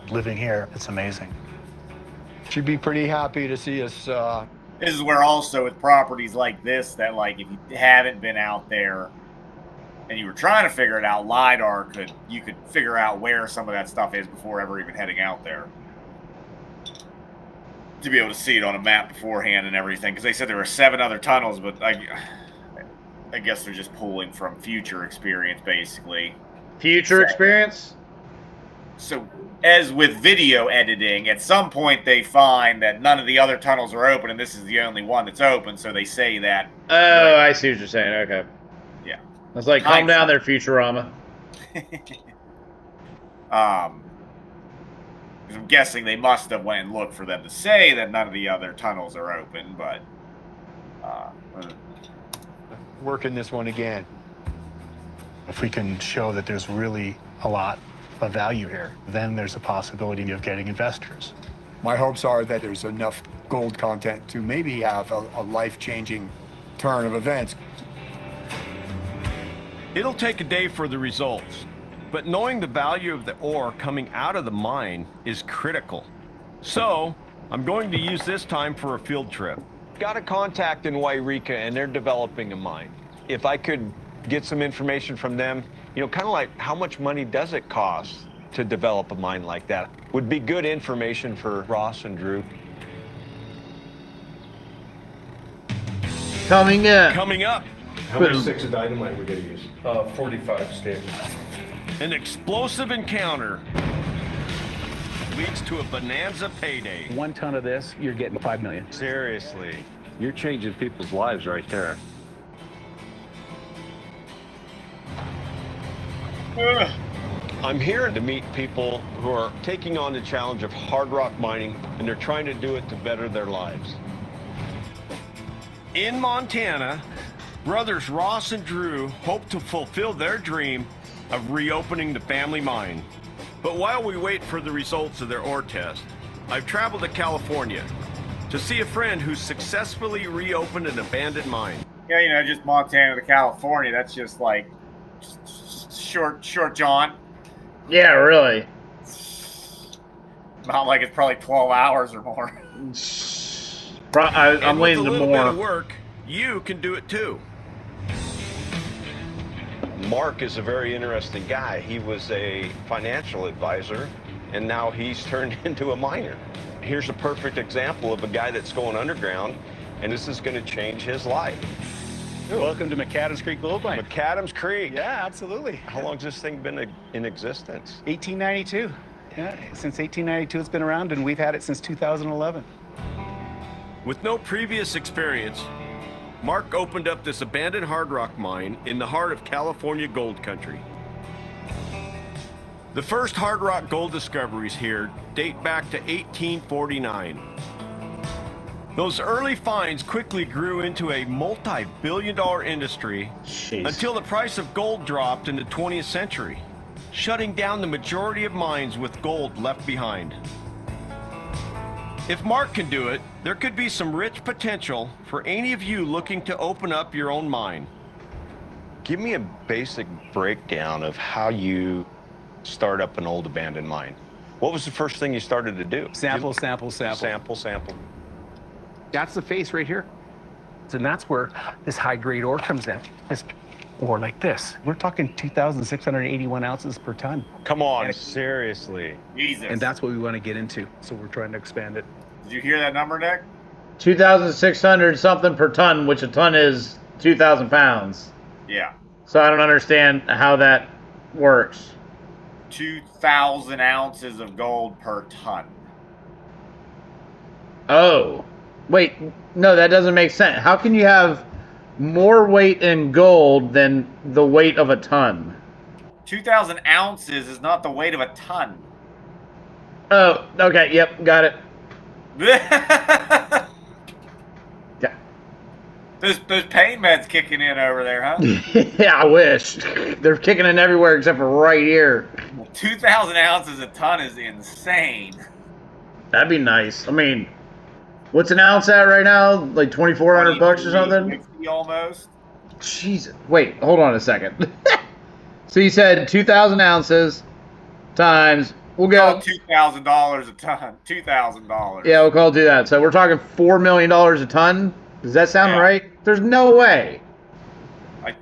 living here, it's amazing. She'd be pretty happy to see us. This is where also with properties like this, that like if you haven't been out there and you were trying to figure it out, LiDAR you could figure out where some of that stuff is before ever even heading out there. To be able to see it on a map beforehand and everything, because they said there were 7 other tunnels, but I guess they're just pulling from future experience, basically. Future experience? So, as with video editing, at some point they find that none of the other tunnels are open, and this is the only one that's open, so they say that. Oh, I see what you're saying. Okay. Yeah. It's like, calm down there, Futurama. I'm guessing they must have went and looked for them to say that none of the other tunnels are open, but... Working this one again. If we can show that there's really a lot of value here, then there's a possibility of getting investors. My hopes are that there's enough gold content to maybe have a life-changing turn of events. It'll take a day for the results, but knowing the value of the ore coming out of the mine is critical. So, I'm going to use this time for a field trip. Got a contact in Wairika, and they're developing a mine. If I could get some information from them, kind of like how much money does it cost to develop a mine like that, would be good information for Ross and Drew. Coming up. How many sticks of dynamite we gonna use? 45 sticks. An explosive encounter leads to a bonanza payday. 1 ton of this, you're getting $5 million. Seriously, you're changing people's lives right there. I'm here to meet people who are taking on the challenge of hard rock mining, and they're trying to do it to better their lives. In Montana, brothers Ross and Drew hope to fulfill their dream of reopening the family mine. But while we wait for the results of their ore test, I've traveled to California to see a friend who successfully reopened an abandoned mine. Yeah, you know, just Montana to California, that's just like short John. Yeah, really. Not like it's probably 12 hours or more. I'm leaning to more. With a little bit of more. work, you can do it too. Mark is a very interesting guy. He was a financial advisor, and now he's turned into a miner. Here's a perfect example of a guy that's going underground, and this is going to change his life. Welcome to McAdams Creek Gold Mine. McAdams Creek. Yeah, absolutely. How long has this thing been in existence? 1892. Yeah, since 1892 it's been around, and we've had it since 2011. With no previous experience, Mark opened up this abandoned hard rock mine in the heart of California gold country. The first hard rock gold discoveries here date back to 1849. Those early finds quickly grew into a multi-billion-dollar industry until the price of gold dropped in the 20th century, shutting down the majority of mines with gold left behind. If Mark can do it, there could be some rich potential for any of you looking to open up your own mine. Give me a basic breakdown of how you start up an old abandoned mine. What was the first thing you started to do? Sample. That's the face right here. And that's where this high-grade ore comes in. This ore like this. We're talking 2,681 ounces per ton. Come on, seriously. Jesus. And that's what we want to get into. So we're trying to expand it. Did you hear that number, Nick? 2,600 something per ton, which a ton is 2,000 pounds. Yeah. So I don't understand how that works. 2,000 ounces of gold per ton. Oh. Wait, no, that doesn't make sense. How can you have more weight in gold than the weight of a ton? 2,000 ounces is not the weight of a ton. Oh, okay, yep, got it. Yeah. Those pain meds kicking in over there, huh? Yeah, I wish. They're kicking in everywhere except for right here. 2,000 ounces a ton is insane. That'd be nice. I mean, what's an ounce at right now? Like 2,400 bucks or something? 60 almost. Jesus. Wait, hold on a second. So you said 2,000 ounces times, we'll go $2,000 a ton. $2,000. Yeah, we'll do that. So we're talking $4 million a ton. Does that sound right? There's no way.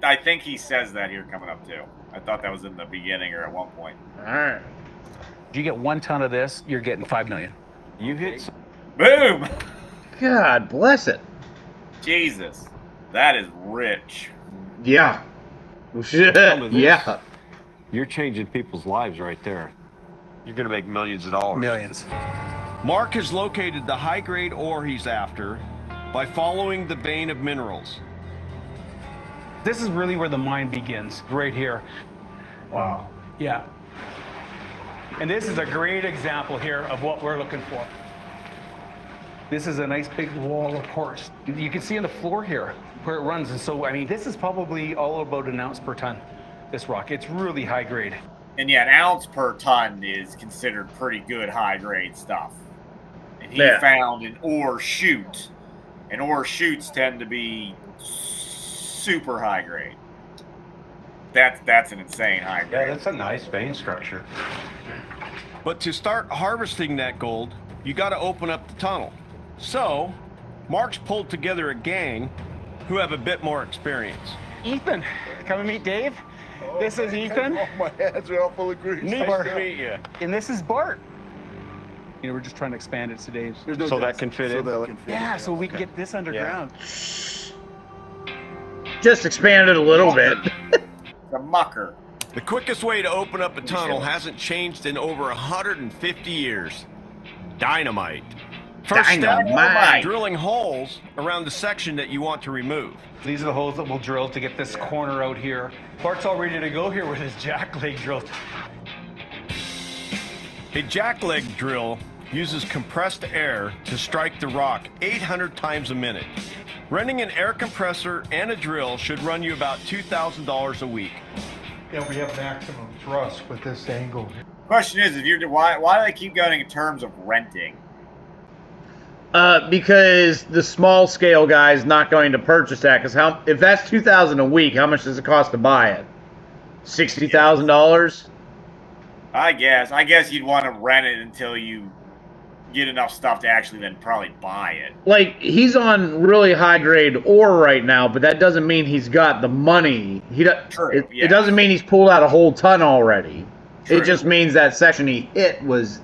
I think he says that here coming up too. I thought that was in the beginning or at one point. All right. If you get 1 ton of this, you're getting 5 million. You hit. Boom. God bless it. Jesus, that is rich. Yeah. Yeah. You're changing people's lives right there. You're going to make millions of dollars. Millions. Mark has located the high-grade ore he's after by following the vein of minerals. This is really where the mine begins, right here. Wow. Yeah. And this is a great example here of what we're looking for. This is a nice big wall of course. You can see on the floor here where it runs. And so, I mean, this is probably all about an ounce per ton, this rock. It's really high grade. And yeah, an ounce per ton is considered pretty good high grade stuff. And he found an ore chute. And ore chutes tend to be super high grade. That's an insane high grade. Yeah, that's a nice vein structure. But to start harvesting that gold, you got to open up the tunnel. So, Mark's pulled together a gang who have a bit more experience. Ethan, come and meet Dave. This is Ethan. Oh, my hands are all full of grease. Nice to meet you. And this is Bart. You know, we're just trying to expand it to Dave's. So that can fit in? Yeah, so we can get this underground. Just expand it a little bit. The mucker. The quickest way to open up a tunnel hasn't changed in over 150 years. Dynamite. First step, drilling holes around the section that you want to remove. These are the holes that we'll drill to get this corner out here. Bart's all ready to go here with his jack leg drilled. A jackleg drill uses compressed air to strike the rock 800 times a minute. Renting an air compressor and a drill should run you about $2,000 a week. Yeah, we have maximum thrust with this angle. Question is, why do they keep going in terms of renting? Because the small scale guy is not going to purchase that. Because if that's $2,000 a week, how much does it cost to buy it? $60,000. I guess you'd want to rent it until you get enough stuff to actually then probably buy it. Like, he's on really high grade ore right now, but that doesn't mean he's got the money. It doesn't mean he's pulled out a whole ton already. True. It just means that section he hit was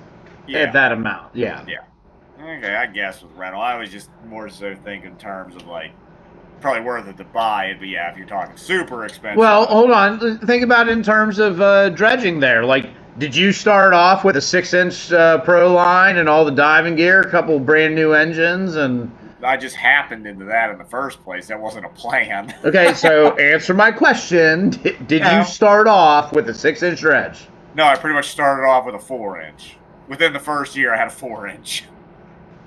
at that amount. Yeah. Yeah. Okay, I guess with rental, I was just more so thinking in terms of like probably worth it to buy it, but yeah, if you're talking super expensive. Well, hold on. Think about it in terms of dredging there. Like, did you start off with a 6-inch pro line and all the diving gear, a couple brand new engines, and I just happened into that in the first place. That wasn't a plan. Okay, so answer my question. Did you start off with a 6-inch dredge? No, I pretty much started off with a 4-inch. Within the first year, I had a 4-inch.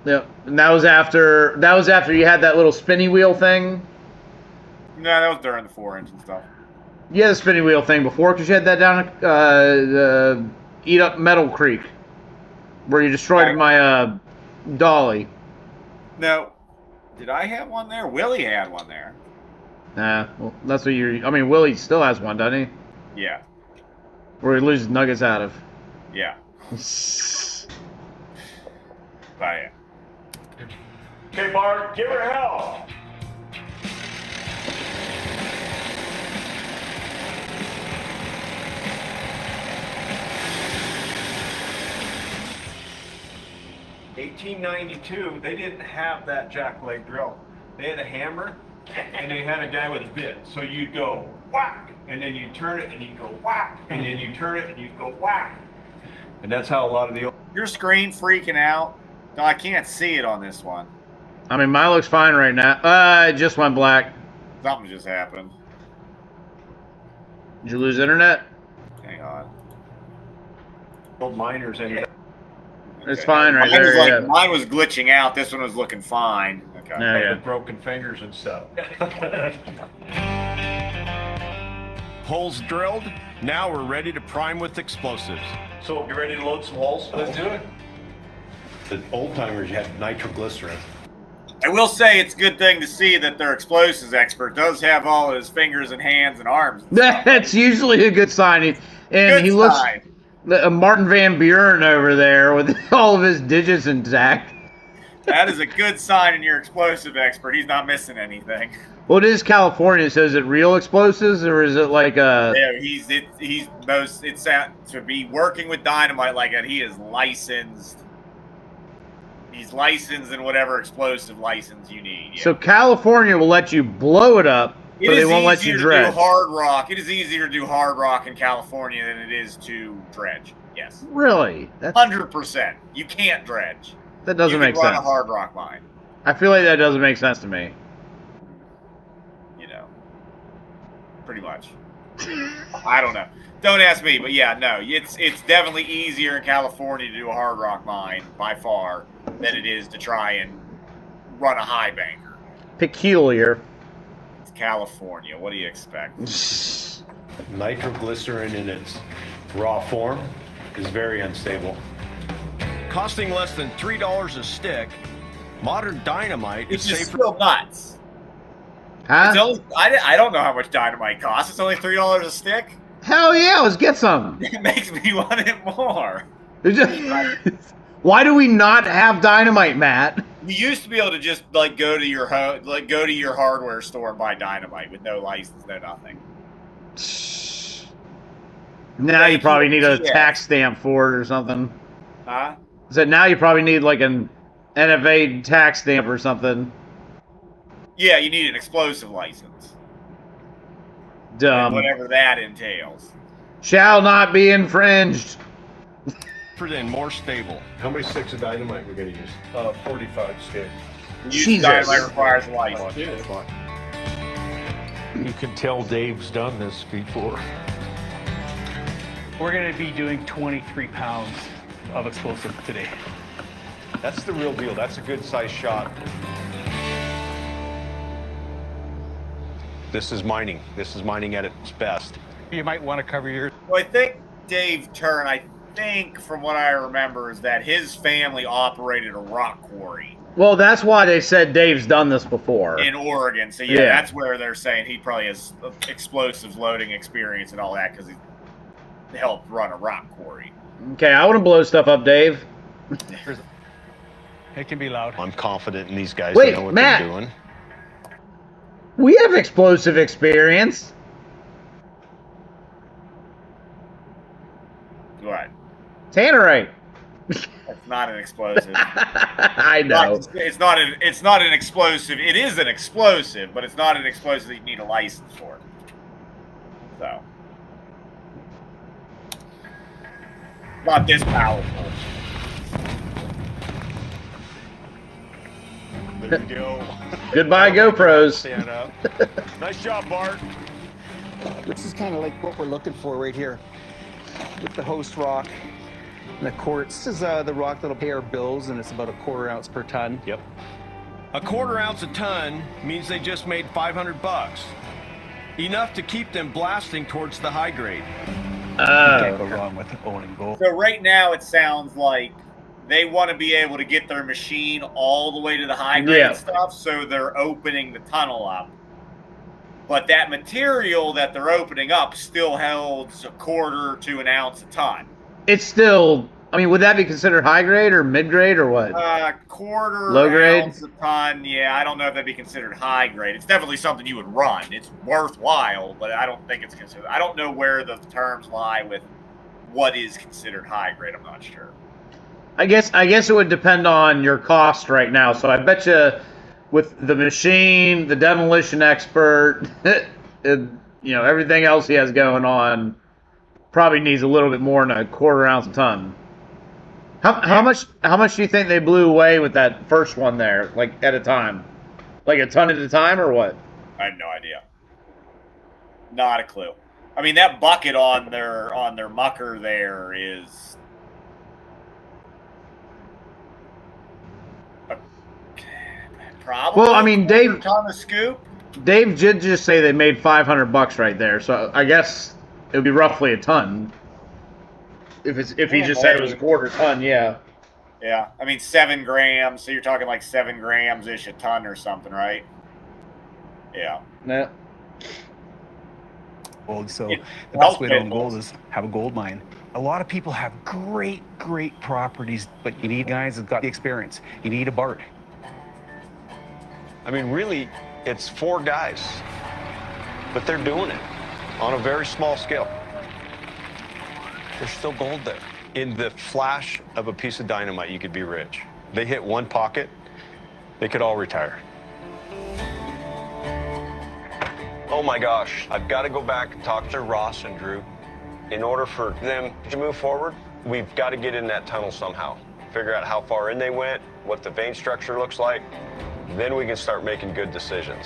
Yeah, and that was after you had that little spinny wheel thing. No, that was during the 4-inch and stuff. You had a spinny wheel thing before because you had that down at Eat Up Metal Creek, where you destroyed my dolly. No, did I have one there? Willie had one there. Nah, well, that's what you're. I mean, Willie still has one, doesn't he? Yeah. Where he loses nuggets out of. Yeah. Bye. Okay, Bart, give her hell. $1892, they didn't have that jackleg drill. They had a hammer, and they had a guy with a bit. So you'd go whack, and then you turn it, and you go whack, and then you turn it, and you go whack. And that's how a lot of the... Your screen freaking out? No, I can't see it on this one. I mean, mine looks fine right now. It just went black. Something just happened. Did you lose internet? Hang on. Old miners anyway. It's fine right there. Mine was glitching out. This one was looking fine. Okay. Yeah. With broken fingers and stuff. Holes drilled. Now we're ready to prime with explosives. So you ready to load some holes? Let's do it. The old timers had nitroglycerin. I will say it's a good thing to see that their explosives expert does have all his fingers and hands and arms. That's usually a good sign. And he looks Martin Van Buren over there with all of his digits intact. That is a good sign in your explosive expert. He's not missing anything. Well, it is California, so is it real explosives or is it like a... Yeah, it's to be working with dynamite like that, he is licensed. He's licensed in whatever explosive license you need. Yeah. So California will let you blow it up, but they won't let you dredge. Hard rock. It is easier to do hard rock in California than it is to dredge. Yes. Really? 100%. You can't dredge. That doesn't make sense. You can run a hard rock mine. I feel like that doesn't make sense to me. You know, pretty much. I don't know. Don't ask me, but yeah, no, it's definitely easier in California to do a hard rock mine by far than it is to try and run a high banker. Peculiar. It's California. What do you expect? Nitroglycerin in its raw form is very unstable. Costing less than $3 a stick, modern dynamite is safer. Still nuts. Huh? I don't know how much dynamite costs. It's only $3 a stick. Hell yeah, let's get some. It makes me want it more. Why do we not have dynamite, Matt? You used to be able to just go to your hardware store and buy dynamite with no license, no nothing. Now you probably need a tax stamp for it or something. Huh? So now you probably need like an NFA tax stamp or something. Yeah, you need an explosive license. Dumb. And whatever that entails. Shall not be infringed. And more stable. How many sticks of dynamite we're going to use? 45 sticks. Jesus. Dynamite requires a license. You can tell Dave's done this before. We're going to be doing 23 pounds of explosive today. That's the real deal. That's a good size shot. This is mining. This is mining at its best. You might want to cover your... Well, I think Dave Turn, from what I remember, is that his family operated a rock quarry. Well, that's why they said Dave's done this before. In Oregon. So, yeah, that's where they're saying he probably has explosives loading experience and all that because he helped run a rock quarry. Okay, I want to blow stuff up, Dave. It can be loud. I'm confident in these guys. Wait, They know what Matt. they're doing. We have explosive experience. What? Tannerite. It's not an explosive. I know. It's not an explosive. It is an explosive, but it's not an explosive that you need a license for. So. Not this powerful. There we go. Goodbye, GoPros. Stand up. Nice job, Bart. This is kind of like what we're looking for right here with the host rock and the quartz. This is the rock that'll pay our bills, and it's about 1/4 ounce per ton. Yep. 1/4 ounce a ton means they just made $500. Enough to keep them blasting towards the high grade. You can't go wrong with owning gold. So right now it sounds like they want to be able to get their machine all the way to the high grade stuff, so they're opening the tunnel up. But that material that they're opening up still holds 1/4 to an ounce a ton. It's still, I mean, would that be considered high grade or mid grade or what? 1/4 low grade ounce a ton. Yeah, I don't know if that'd be considered high grade. It's definitely something you would run. It's worthwhile, but I don't think it's considered. I don't know where the terms lie with what is considered high grade. I'm not sure. I guess it would depend on your cost right now. So I bet you with the machine, the demolition expert, everything else he has going on, probably needs a little bit more than 1/4 ounce a ton. How much do you think they blew away with that first one there, like at a time? Like a ton at a time or what? I have no idea. Not a clue. I mean, that bucket on their mucker there is probably. Well, I mean, Dave. Ton of scoop. Dave did just say they made $500 right there, so I guess it would be roughly a ton. If he just said it was 1/4 ton, yeah. Yeah, I mean 7 grams. So you're talking like 7 grams ish a ton or something, right? Yeah. Yeah. Gold. So the best way to own gold is have a gold mine. A lot of people have great properties, but you need guys that got the experience. You need a Bart. I mean, really, it's 4 guys, but they're doing it on a very small scale. There's still gold there. In the flash of a piece of dynamite, you could be rich. They hit one pocket, they could all retire. Oh my gosh, I've got to go back and talk to Ross and Drew. In order for them to move forward, we've got to get in that tunnel somehow. Figure out how far in they went, what the vein structure looks like. Then we can start making good decisions.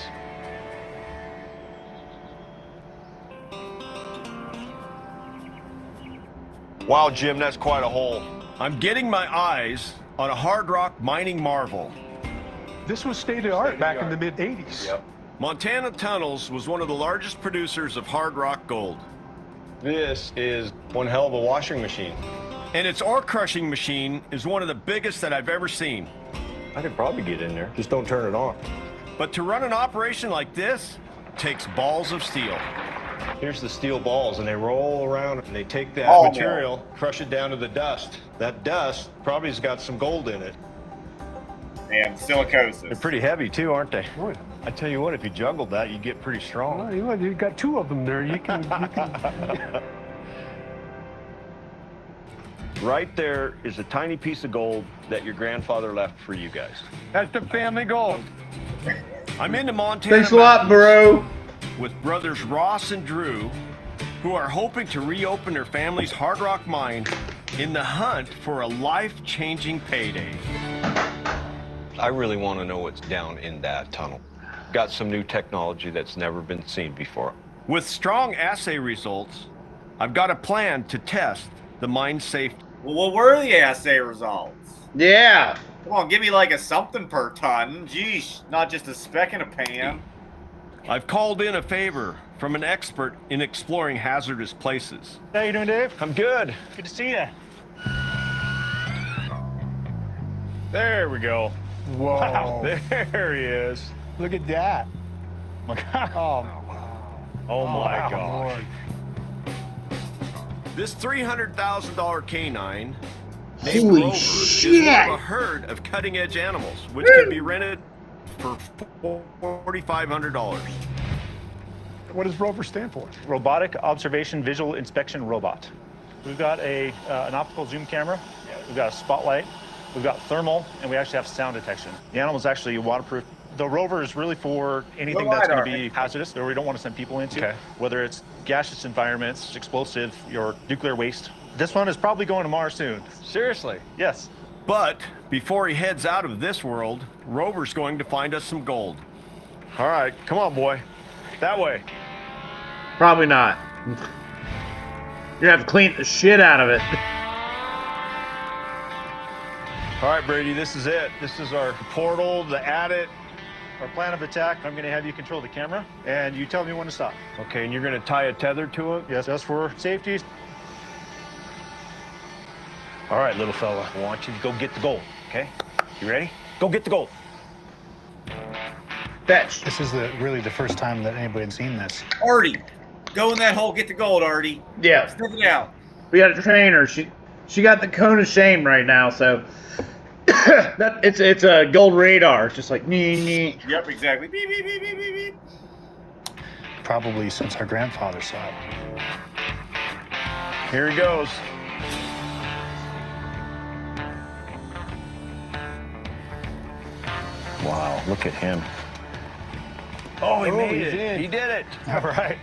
Wow, Jim, that's quite a hole. I'm getting my eyes on a hard rock mining marvel. This was state-of-the-art back in the mid-'80s. Yep. Montana Tunnels was one of the largest producers of hard rock gold. This is one hell of a washing machine. And its ore crushing machine is one of the biggest that I've ever seen. I could probably get in there. Just don't turn it on. But to run an operation like this takes balls of steel. Here's the steel balls, and they roll around, and they take that material, crush it down to the dust. That dust probably has got some gold in it. And silicosis. They're pretty heavy, too, aren't they? Oh, I tell you what, if you juggled that, you'd get pretty strong. Well, you got 2 of them there. You can... Right there is a tiny piece of gold that your grandfather left for you guys. That's the family gold. I'm into Montana. Thanks a lot, bro. With brothers Ross and Drew, who are hoping to reopen their family's hard rock mine in the hunt for a life-changing payday. I really want to know what's down in that tunnel. Got some new technology that's never been seen before. With strong assay results, I've got a plan to test the mine's safety. Well, what were the assay results? Yeah. Come on, give me like a something per ton. Geesh, not just a speck in a pan. I've called in a favor from an expert in exploring hazardous places. How you doing, Dave? I'm good. Good to see you. There we go. Whoa. Wow, there he is. Look at that. Oh, wow. Oh my God. This $300,000 canine named Holy Rover shit. is one of a herd of cutting-edge animals, which can be rented for $4,500. What does Rover stand for? Robotic Observation Visual Inspection Robot. We've got an optical zoom camera. We've got a spotlight. We've got thermal, and we actually have sound detection. The animal's actually waterproof. The Rover is really for anything that's going to be hazardous or we don't want to send people into, whether it's gaseous environments, explosive, or nuclear waste. This one is probably going to Mars soon. Seriously? Yes. But before he heads out of this world, Rover's going to find us some gold. All right, come on, boy. That way. Probably not. You're gonna have to clean the shit out of it. All right, Brady, this is it. This is our portal, the adit. Our plan of attack, I'm going to have you control the camera, and you tell me when to stop. Okay, and you're going to tie a tether to it? Yes, just for safety. All right, little fella, I want you to go get the gold, okay? You ready? Go get the gold. Fetch. This is really the first time that anybody had seen this. Artie, go in that hole, get the gold, Artie. Yeah. Sniff it out. We got to train her. She got the cone of shame right now, so it's a gold radar. It's just like nee. Yep, exactly. Beep, beep, beep, beep, beep, beep. Probably since our grandfather saw it. Here he goes. Wow, look at him. Oh, he made it. in. He did it. All right.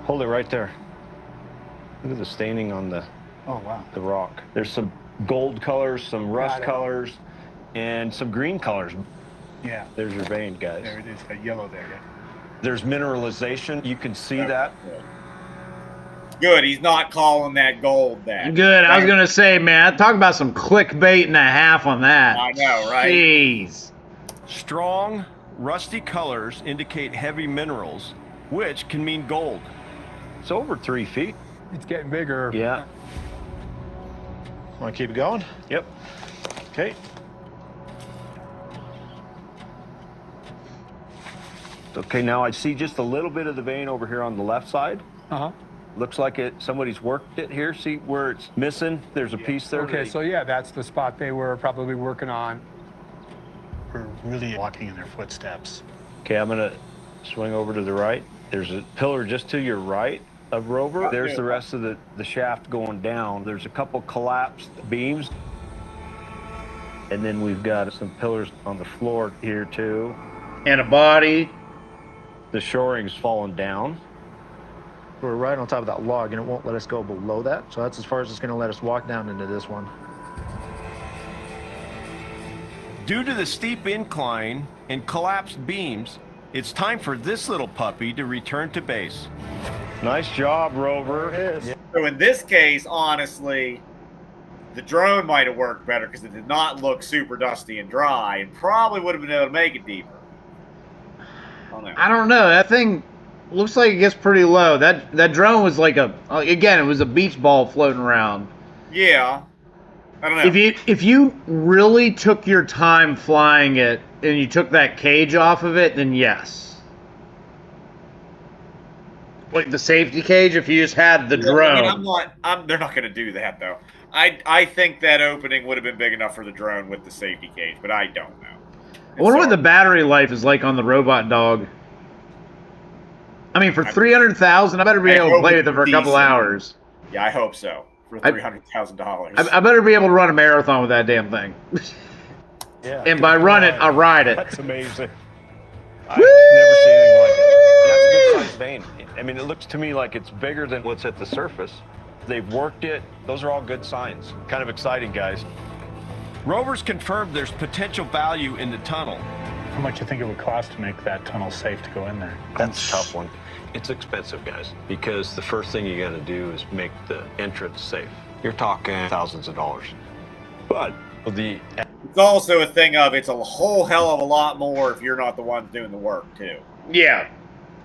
Hold it right there. Look at the staining on the the rock. There's some gold colors, some rust colors, and some green colors. Yeah. There's your vein, guys. There it is, that yellow there. Yeah. There's mineralization. You can see that. Good, he's not calling that gold that. Good. I was gonna say, man, talk about some clickbait and a half on that. I know, right? Jeez. Strong, rusty colors indicate heavy minerals, which can mean gold. It's over 3 feet. It's getting bigger. Yeah. Want to keep it going? Yep. Okay. Okay, now I see just a little bit of the vein over here on the left side. Uh-huh. Looks like somebody's worked it here. See where it's missing? There's a piece there. Okay, so yeah, that's the spot they were probably working on. We're really walking in their footsteps. Okay, I'm gonna swing over to the right. There's a pillar just to your right of Rover. There's the rest of the shaft going down. There's a couple collapsed beams. And then we've got some pillars on the floor here too. And a body. The shoring's fallen down. We're right on top of that log, and it won't let us go below that. So that's as far as it's going to let us walk down into this one. Due to the steep incline and collapsed beams, it's time for this little puppy to return to base. Nice job, Rover. So in this case, honestly, the drone might have worked better because it did not look super dusty and dry and probably would have been able to make it deeper. I don't know. That thing looks like it gets pretty low. That drone was like it was a beach ball floating around. Yeah. I don't know. If you really took your time flying it and you took that cage off of it, then yes. Like the safety cage, if you just had the drone. I mean, they're not going to do that though. I think that opening would have been big enough for the drone with the safety cage, but I don't know. I wonder what the battery life is like on the robot dog. I mean, for $300,000, I better be able to play with it for a couple hours. Yeah, I hope so. For $300,000. I better be able to run a marathon with that damn thing. Yeah. And by run it, I ride it. That's amazing. I've never seen anything like it. That's a good sized vein. I mean, it looks to me like it's bigger than what's at the surface. They've worked it. Those are all good signs. Kind of exciting, guys. Rover's confirmed there's potential value in the tunnel. How much do you think it would cost to make that tunnel safe to go in there? That's a tough one. It's expensive, guys, because the first thing you got to do is make the entrance safe. You're talking thousands of dollars. But it's also a thing of it's a whole hell of a lot more if you're not the ones doing the work too. Yeah.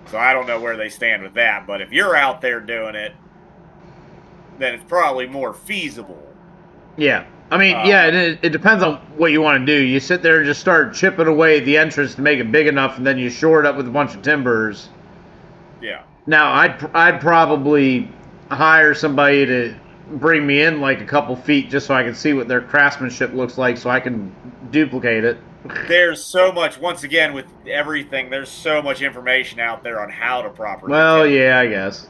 So I don't know where they stand with that, but if you're out there doing it, then it's probably more feasible. Yeah. I mean, yeah, it depends on what you want to do. You sit there and just start chipping away at the entrance to make it big enough, and then you shore it up with a bunch of timbers. Yeah. Now, I'd probably hire somebody to bring me in like a couple feet just so I can see what their craftsmanship looks like so I can duplicate it. There's so much, once again, with everything, there's so much information out there on how to properly Well, yeah, I guess.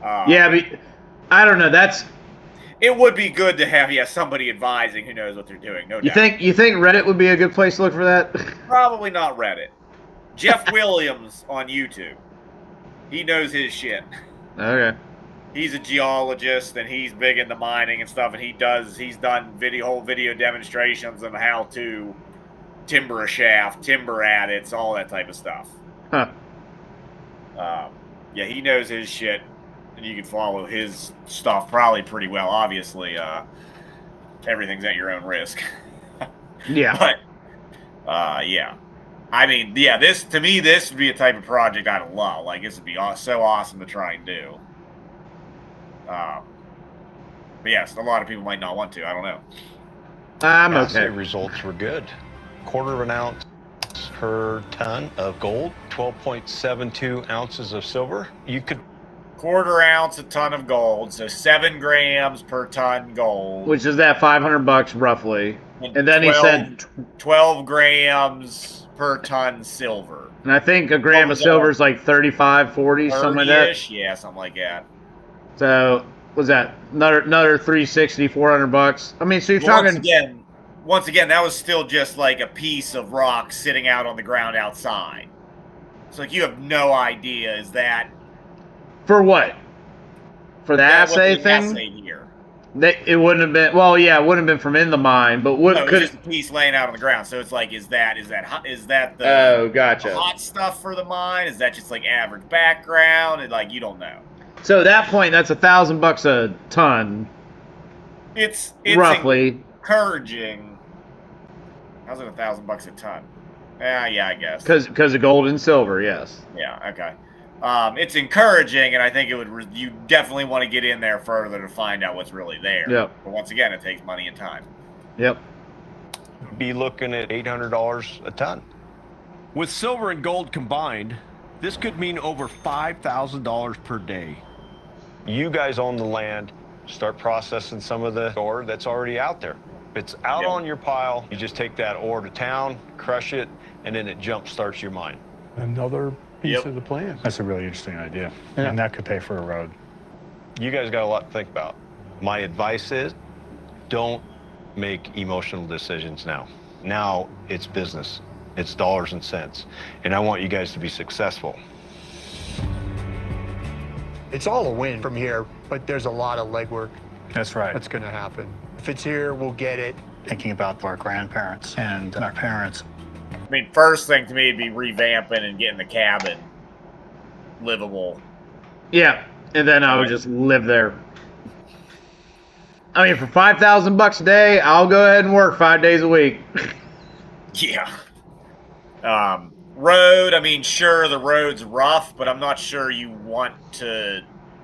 Yeah, but I don't know. It would be good to have, somebody advising who knows what they're doing, no doubt. You think Reddit would be a good place to look for that? Probably not Reddit. Jeff Williams on YouTube. He knows his shit. Okay. He's a geologist, and he's big into mining and stuff, and he's done whole video demonstrations on how to timber a shaft, timber adits, all that type of stuff. Huh. Yeah, he knows his shit, and you can follow his stuff probably pretty well. Obviously, everything's at your own risk. Yeah. But, yeah. I mean, yeah, this would be a type of project I'd love. Like, this would be so awesome to try and do. But yes, a lot of people might not want to. I don't know. I'm okay. Assay results were good. 1/4 ounce per ton of gold, 12.72 ounces of silver. You could 1/4 ounce a ton of gold, so 7 grams per ton gold. Which is that $500 roughly. And then 12, he said 12 grams per ton silver. And I think a gram of silver is like 35, 40, something like that. Yeah, something like that. So, was that another 360, $400? I mean, so you're talking once again, that was still just like a piece of rock sitting out on the ground outside. So like you have no idea, is that for what? For the assay thing? Assay here. It wouldn't have been. Well, yeah, it wouldn't have been from in the mine, but what could just a piece laying out on the ground? So it's like, is that the gotcha. The hot stuff for the mine? Is that just like average background? And like you don't know. So at that point, that's $1,000 a ton. It's roughly encouraging. How's it $1,000 a ton? Yeah, I guess. Because of gold and silver, yes. Yeah, okay. It's encouraging, and I think it would. You definitely want to get in there further to find out what's really there. Yep. But once again, it takes money and time. Yep. be looking at $800 a ton. With silver and gold combined, this could mean over $5,000 per day. You guys own the land. Start processing some of the ore that's already out there. If it's out on your pile, you just take that ore to town, crush it, and then it jump starts your mine. Another piece of the plan. That's a really interesting idea. And that could pay for a road. You guys got a lot to think about. My advice is don't make emotional decisions now. Now it's business. It's dollars and cents. And I want you guys to be successful. It's all a win from here, but there's a lot of legwork. That's right. That's going to happen. If it's here, we'll get it. Thinking about our grandparents and our parents. I mean, first thing to me would be revamping and getting the cabin livable. Yeah, and then I would just live there. I mean, for $5,000 a day, I'll go ahead and work 5 days a week. Yeah. Road, I mean, sure, the road's rough, but I'm not sure you want to...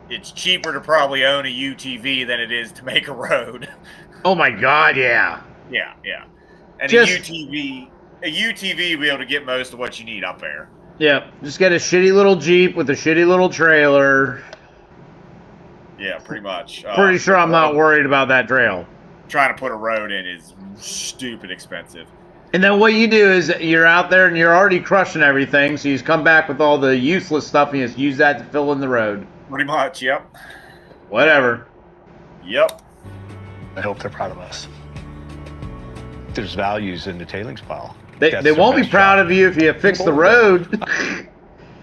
It's cheaper to probably own a UTV than it is to make a road. Oh my God, yeah. Yeah. And Just, a UTV will be able to get most of what you need up there. Yeah, just get a shitty little Jeep with a shitty little trailer. Yeah, pretty much. Pretty sure I'm not worried about that trail. Trying to put a road in is stupid expensive. And then what you do is you're out there and you're already crushing everything, so you just come back with all the useless stuff and you just use that to fill in the road. Pretty much, yep. Whatever. Yep. I hope they're proud of us. There's values in the tailings pile. They won't be proud of you if you fix the road.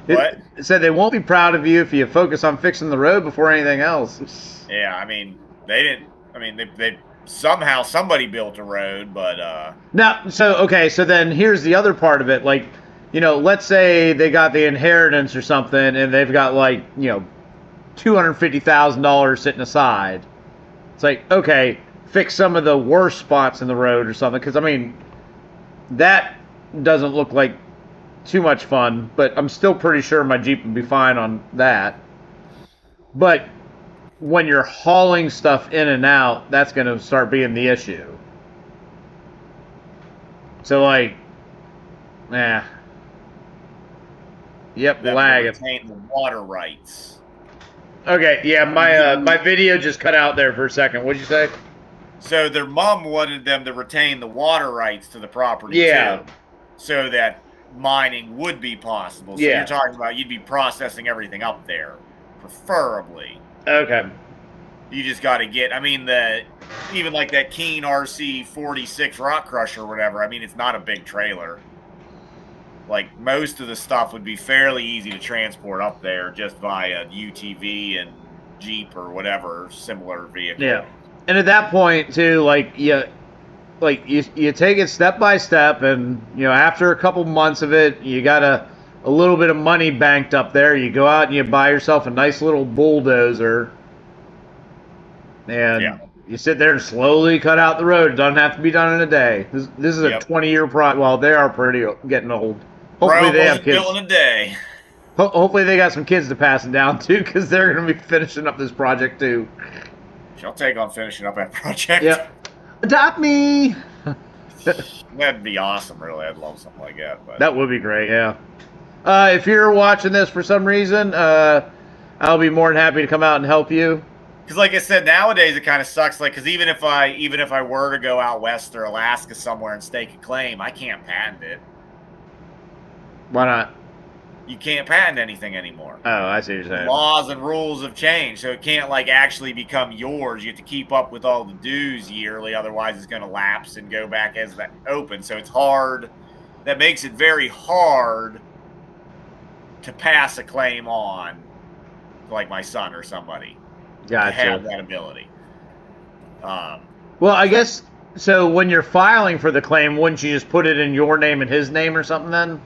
What? It said they won't be proud of you if you focus on fixing the road before anything else. Yeah, I mean, they didn't. I mean, they somehow somebody built a road, but Now, so then here's the other part of it. Like, let's say they got the inheritance or something, and they've got like $250,000 sitting aside. It's like, okay, fix some of the worst spots in the road or something, because I mean, that doesn't look like too much fun. But I'm still pretty sure my Jeep would be fine on that. But when you're hauling stuff in and out, that's going to start being the issue. So like, Yep, lag. Retain the water rights. Okay, yeah, my video just cut out there for a second. What'd you say? So their mom wanted them to retain the water rights to the property too, so that mining would be possible. So you're talking about you'd be processing everything up there, preferably. Okay. You just got to get. I mean, even like that Keen RC 46 rock crusher or whatever. I mean, it's not a big trailer. Like most of the stuff would be fairly easy to transport up there just via UTV and Jeep or whatever similar vehicle. Yeah, and at that point too, you take it step by step, and after a couple months of it, you got a little bit of money banked up there. You go out and you buy yourself a nice little bulldozer, and you sit there and slowly cut out the road. It doesn't have to be done in a day. This is a 20-year project. Well, they are getting old. Hopefully they have kids. Built in a day. Hopefully they got some kids to pass it down to, because they're going to be finishing up this project too. I'll take on finishing up that project. Yep. Adopt me. That'd be awesome, really. I'd love something like that. But that would be great, yeah. If you're watching this for some reason, I'll be more than happy to come out and help you. Because, like I said, nowadays it kind of sucks. Like, because even if I were to go out west or Alaska somewhere and stake a claim, I can't patent it. Why not? You can't patent anything anymore. Oh, I see what you're saying. Laws and rules have changed, so it can't actually become yours. You have to keep up with all the dues yearly, otherwise it's going to lapse and go back as that open. So it's hard. That makes it very hard to pass a claim on, like my son or somebody. Gotcha. To have that ability. Well, I guess so. When you're filing for the claim, wouldn't you just put it in your name and his name or something then?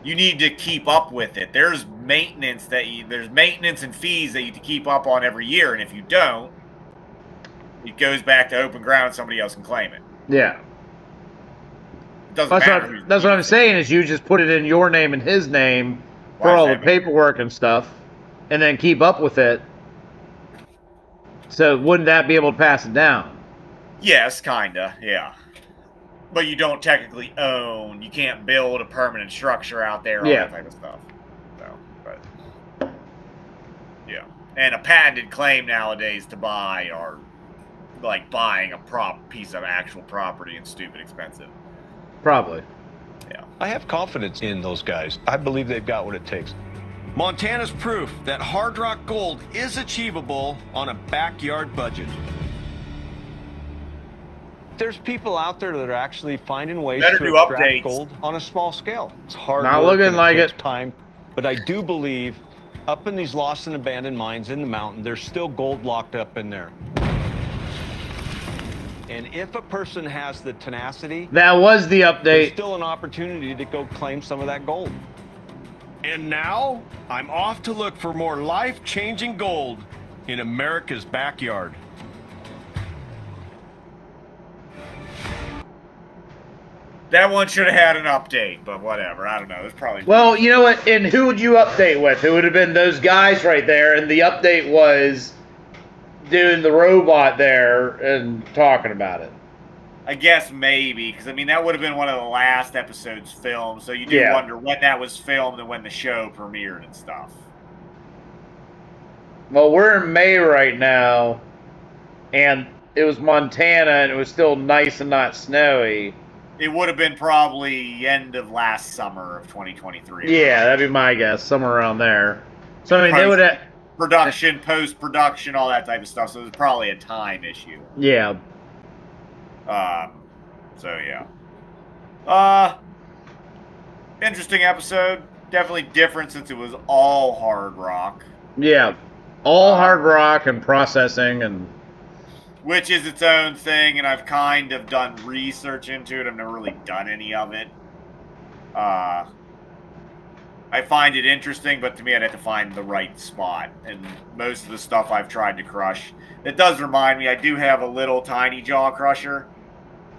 You need to keep up with it. There's maintenance and fees that you have to keep up on every year, and if you don't, it goes back to open ground and somebody else can claim it. Yeah. It doesn't matter. That's what I'm saying, is you just put it in your name and his name for all the paperwork and stuff, and then keep up with it. So wouldn't that be able to pass it down? Yes, kinda, yeah. But you don't technically own. You can't build a permanent structure out there, all that type of stuff. So, but yeah, and a patented claim nowadays to buy are like buying a piece of actual property and stupid expensive. Probably. Yeah. I have confidence in those guys. I believe they've got what it takes. Montana's proof that hard rock gold is achievable on a backyard budget. There's people out there that are actually finding ways Better to do extract updates. gold on a small scale. It's hard Not work looking and like it takes it. time, but I do believe up in these lost and abandoned mines in the mountain, there's still gold locked up in there. And if a person has the tenacity, that was the there's update. still an opportunity to go claim some of that gold. And now, I'm off to look for more life-changing gold in America's backyard. That one should have had an update, but whatever. I don't know. There's probably... Well, you know what? And who would you update with? It would have been those guys right there, and the update was doing the robot there and talking about it. I guess maybe, because I mean that would have been one of the last episodes filmed, so you do wonder when that was filmed and when the show premiered and stuff. Well, we're in May right now, and it was Montana, and it was still nice and not snowy. It would have been probably end of last summer of 2023. Yeah, that'd be my guess, somewhere around there. So I mean, they would have production, post-production, all that type of stuff. So it was probably a time issue. Yeah. So yeah. Interesting episode. Definitely different since it was all hard rock. Yeah. All hard rock and processing and which is its own thing, and I've kind of done research into it. I've never really done any of it. I find it interesting, but to me, I'd have to find the right spot. And most of the stuff I've tried to crush, it does remind me, I do have a little tiny jaw crusher.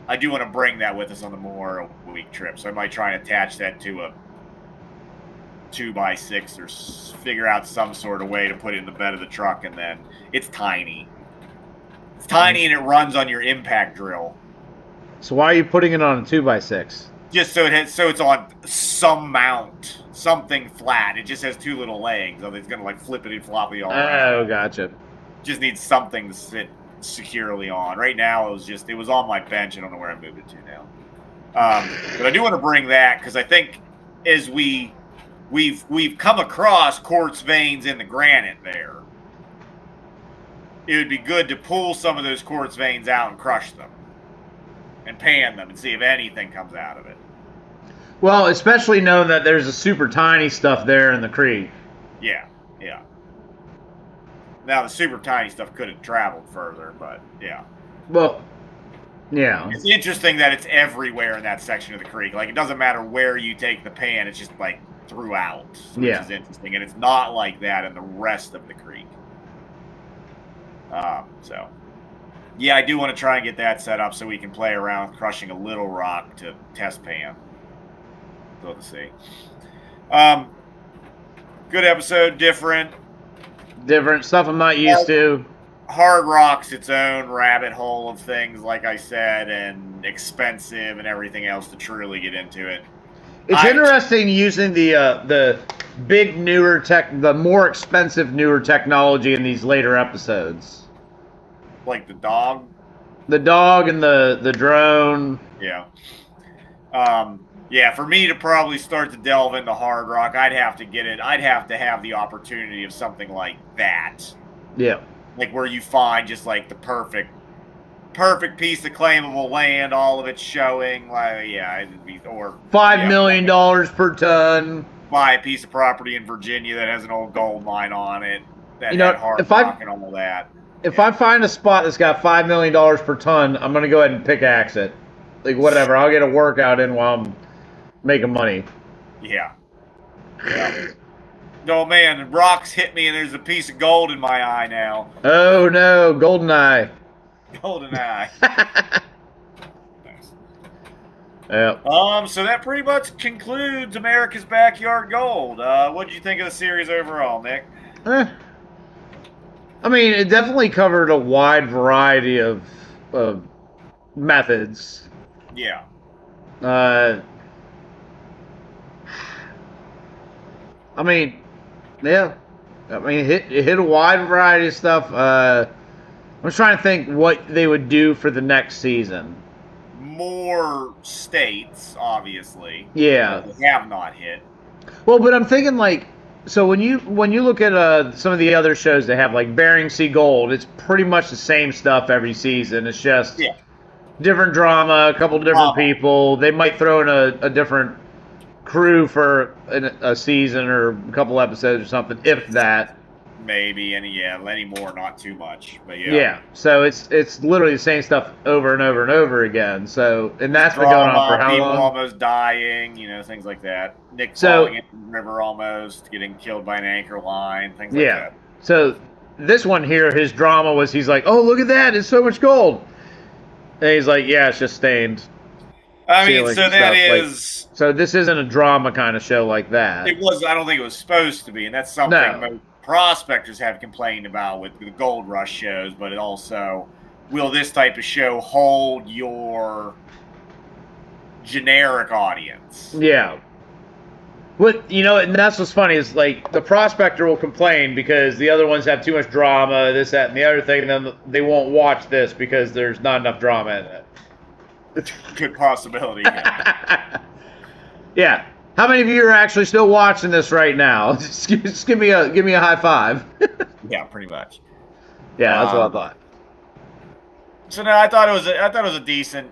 I do want to bring that with us on the Memorial Week trip, so I might try and attach that to a 2x6 or figure out some sort of way to put it in the bed of the truck. And then it's tiny. It's tiny, and it runs on your impact drill. So why are you putting it on a 2x6? Just so it's on some mount, something flat. It just has two little legs, so it's gonna like flippity floppy all around. Oh, gotcha. Just needs something to sit securely on. Right now, it was on my bench. I don't know where I moved it to now. But I do want to bring that because I think as we've come across quartz veins in the granite there, it would be good to pull some of those quartz veins out and crush them and pan them and see if anything comes out of it. Well, especially knowing that there's a super tiny stuff there in the creek. Yeah. Now, the super tiny stuff could have traveled further, but yeah. Well, yeah. It's interesting that it's everywhere in that section of the creek. Like, it doesn't matter where you take the pan, it's just like throughout, which is interesting. And it's not like that in the rest of the creek. So, yeah, I do want to try and get that set up so we can play around with crushing a little rock to test pan. So to see. Good episode, different Stuff I'm not used to. Hard rock's its own rabbit hole of things, like I said, and expensive and everything else to truly get into it. It's interesting using the big newer the more expensive newer technology in these later episodes. Like the dog? The dog and the drone. Yeah. Yeah, for me to probably start to delve into hard rock, I'd have to get it. I'd have to have the opportunity of something like that. Yeah. Like where you find just like the perfect piece of claimable land, all of it showing. Like, yeah, it'd be, or $5 million per ton. Buy a piece of property in Virginia that has an old gold mine on it. That had hard rock and all that. If I find a spot that's got $5 million per ton, I'm gonna go ahead and pickaxe it. Like whatever, I'll get a workout in while I'm making money. Yeah. Oh man, the rocks hit me and there's a piece of gold in my eye now. Oh no, golden eye. Golden eye. Nice. Yeah. So that pretty much concludes America's Backyard Gold. What did you think of the series overall, Nick? I mean, it definitely covered a wide variety of methods. Yeah. I mean, yeah. I mean, it hit a wide variety of stuff. I'm trying to think what they would do for the next season. More states, obviously. Yeah. That they have not hit. Well, but I'm thinking like, so when you look at some of the other shows they have, like Bering Sea Gold, it's pretty much the same stuff every season. It's just different drama, a couple different people. They might throw in a different crew for a season or a couple episodes or something, if that. Maybe any more, not too much, but yeah. Yeah, so it's literally the same stuff over and over and over again. So, and that's been going on for how people long? Almost dying, things like that. Nick falling into the river almost, getting killed by an anchor line, things like that. So this one here, his drama was he's like, oh, look at that, it's so much gold. And he's like, yeah, it's just stained. I mean, so that is... so this isn't a drama kind of show like that. It was, I don't think it was supposed to be, and that's something most prospectors have complained about with the Gold Rush shows, but it also, will this type of show hold your generic audience? Yeah. What and that's what's funny is like the prospector will complain because the other ones have too much drama, this, that, and the other thing, and then they won't watch this because there's not enough drama in it. Good possibility. Yeah. How many of you are actually still watching this right now? Just give me a high five. Yeah, pretty much. Yeah, that's what I thought. So no, I thought it was a decent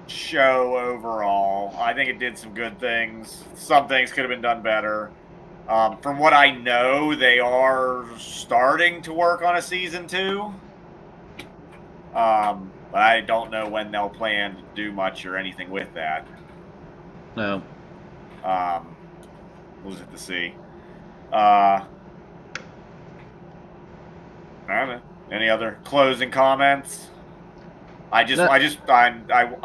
show overall. I think it did some good things. Some things could have been done better. From what I know, they are starting to work on a season 2. But I don't know when they'll plan to do much or anything with that. No. We'll just have to see. I don't know. Any other closing comments? I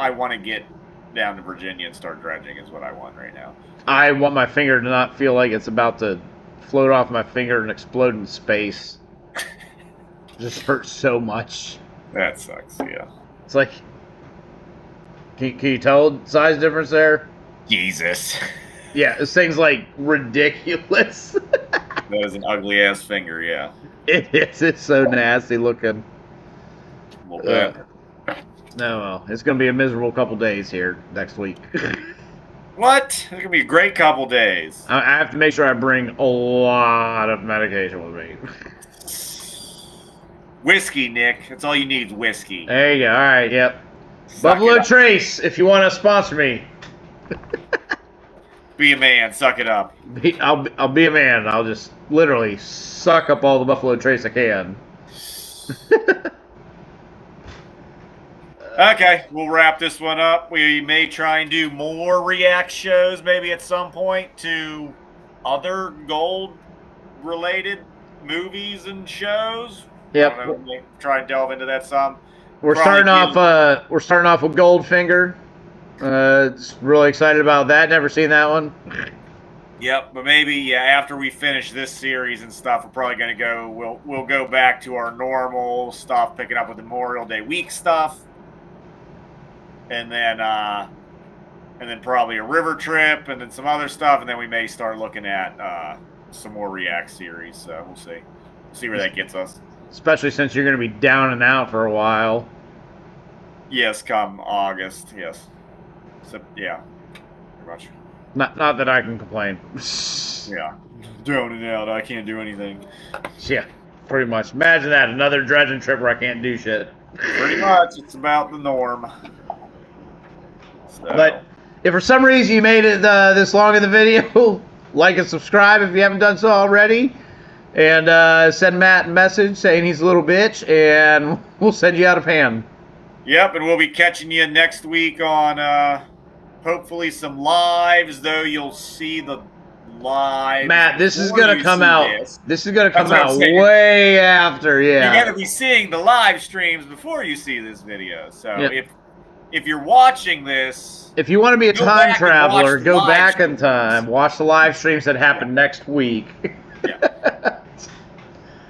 want to get down to Virginia and start dredging is what I want right now. I want my finger to not feel like it's about to float off my finger and explode in space. It just hurts so much. That sucks, yeah. It's like, can you tell the size difference there? Jesus. Yeah, this thing's like ridiculous. That is an ugly ass finger, yeah. It is. It's so nasty looking. A little bit. No, well, it's going to be a miserable couple days here next week. What? It's going to be a great couple days. I have to make sure I bring a lot of medication with me. Whiskey, Nick. That's all you need is whiskey. There you go. All right, yep. Suck Buffalo Trace, if you want to sponsor me. Be a man. Suck it up. I'll be a man. I'll just literally suck up all the Buffalo Trace I can. Okay, we'll wrap this one up. We may try and do more react shows maybe at some point to other gold-related movies and shows. Yep. I don't know, try and delve into that some. We're starting off with Goldfinger. It's really excited about that. Never seen that one. Yep, but maybe after we finish this series and stuff, we're probably going to go. We'll go back to our normal stuff, picking up with Memorial Day week stuff, and then probably a river trip, and then some other stuff, and then we may start looking at some more React series. So we'll see. See where that gets us. Especially since you're going to be down and out for a while. Yes, come August. Yes. So yeah, pretty much. Not that I can complain. Yeah, down and out. I can't do anything. Yeah, pretty much. Imagine that, another dredging trip where I can't do shit. Pretty much, it's about the norm. So. But if for some reason you made it this long in the video, like and subscribe if you haven't done so already. And send Matt a message saying he's a little bitch, and we'll send you out a pan. Yep, and we'll be catching you next week on hopefully some lives, though you'll see the live. Matt, this is going to come out. This is going to come out way after, yeah. You're going to be seeing the live streams before you see this video. So if you're watching this, if you want to be a time traveler, go back in time, watch the live streams that happen next week. Yeah.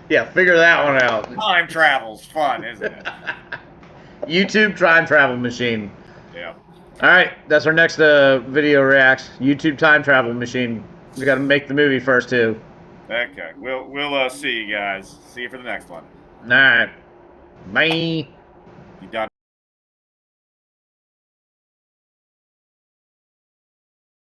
Yeah, figure that one out. Time travel's fun, isn't it? YouTube time travel machine. Yeah. All right, that's our next video reacts. YouTube time travel machine. We got to make the movie first too. Okay, we'll see you guys. See you for the next one. All right, bye. You done?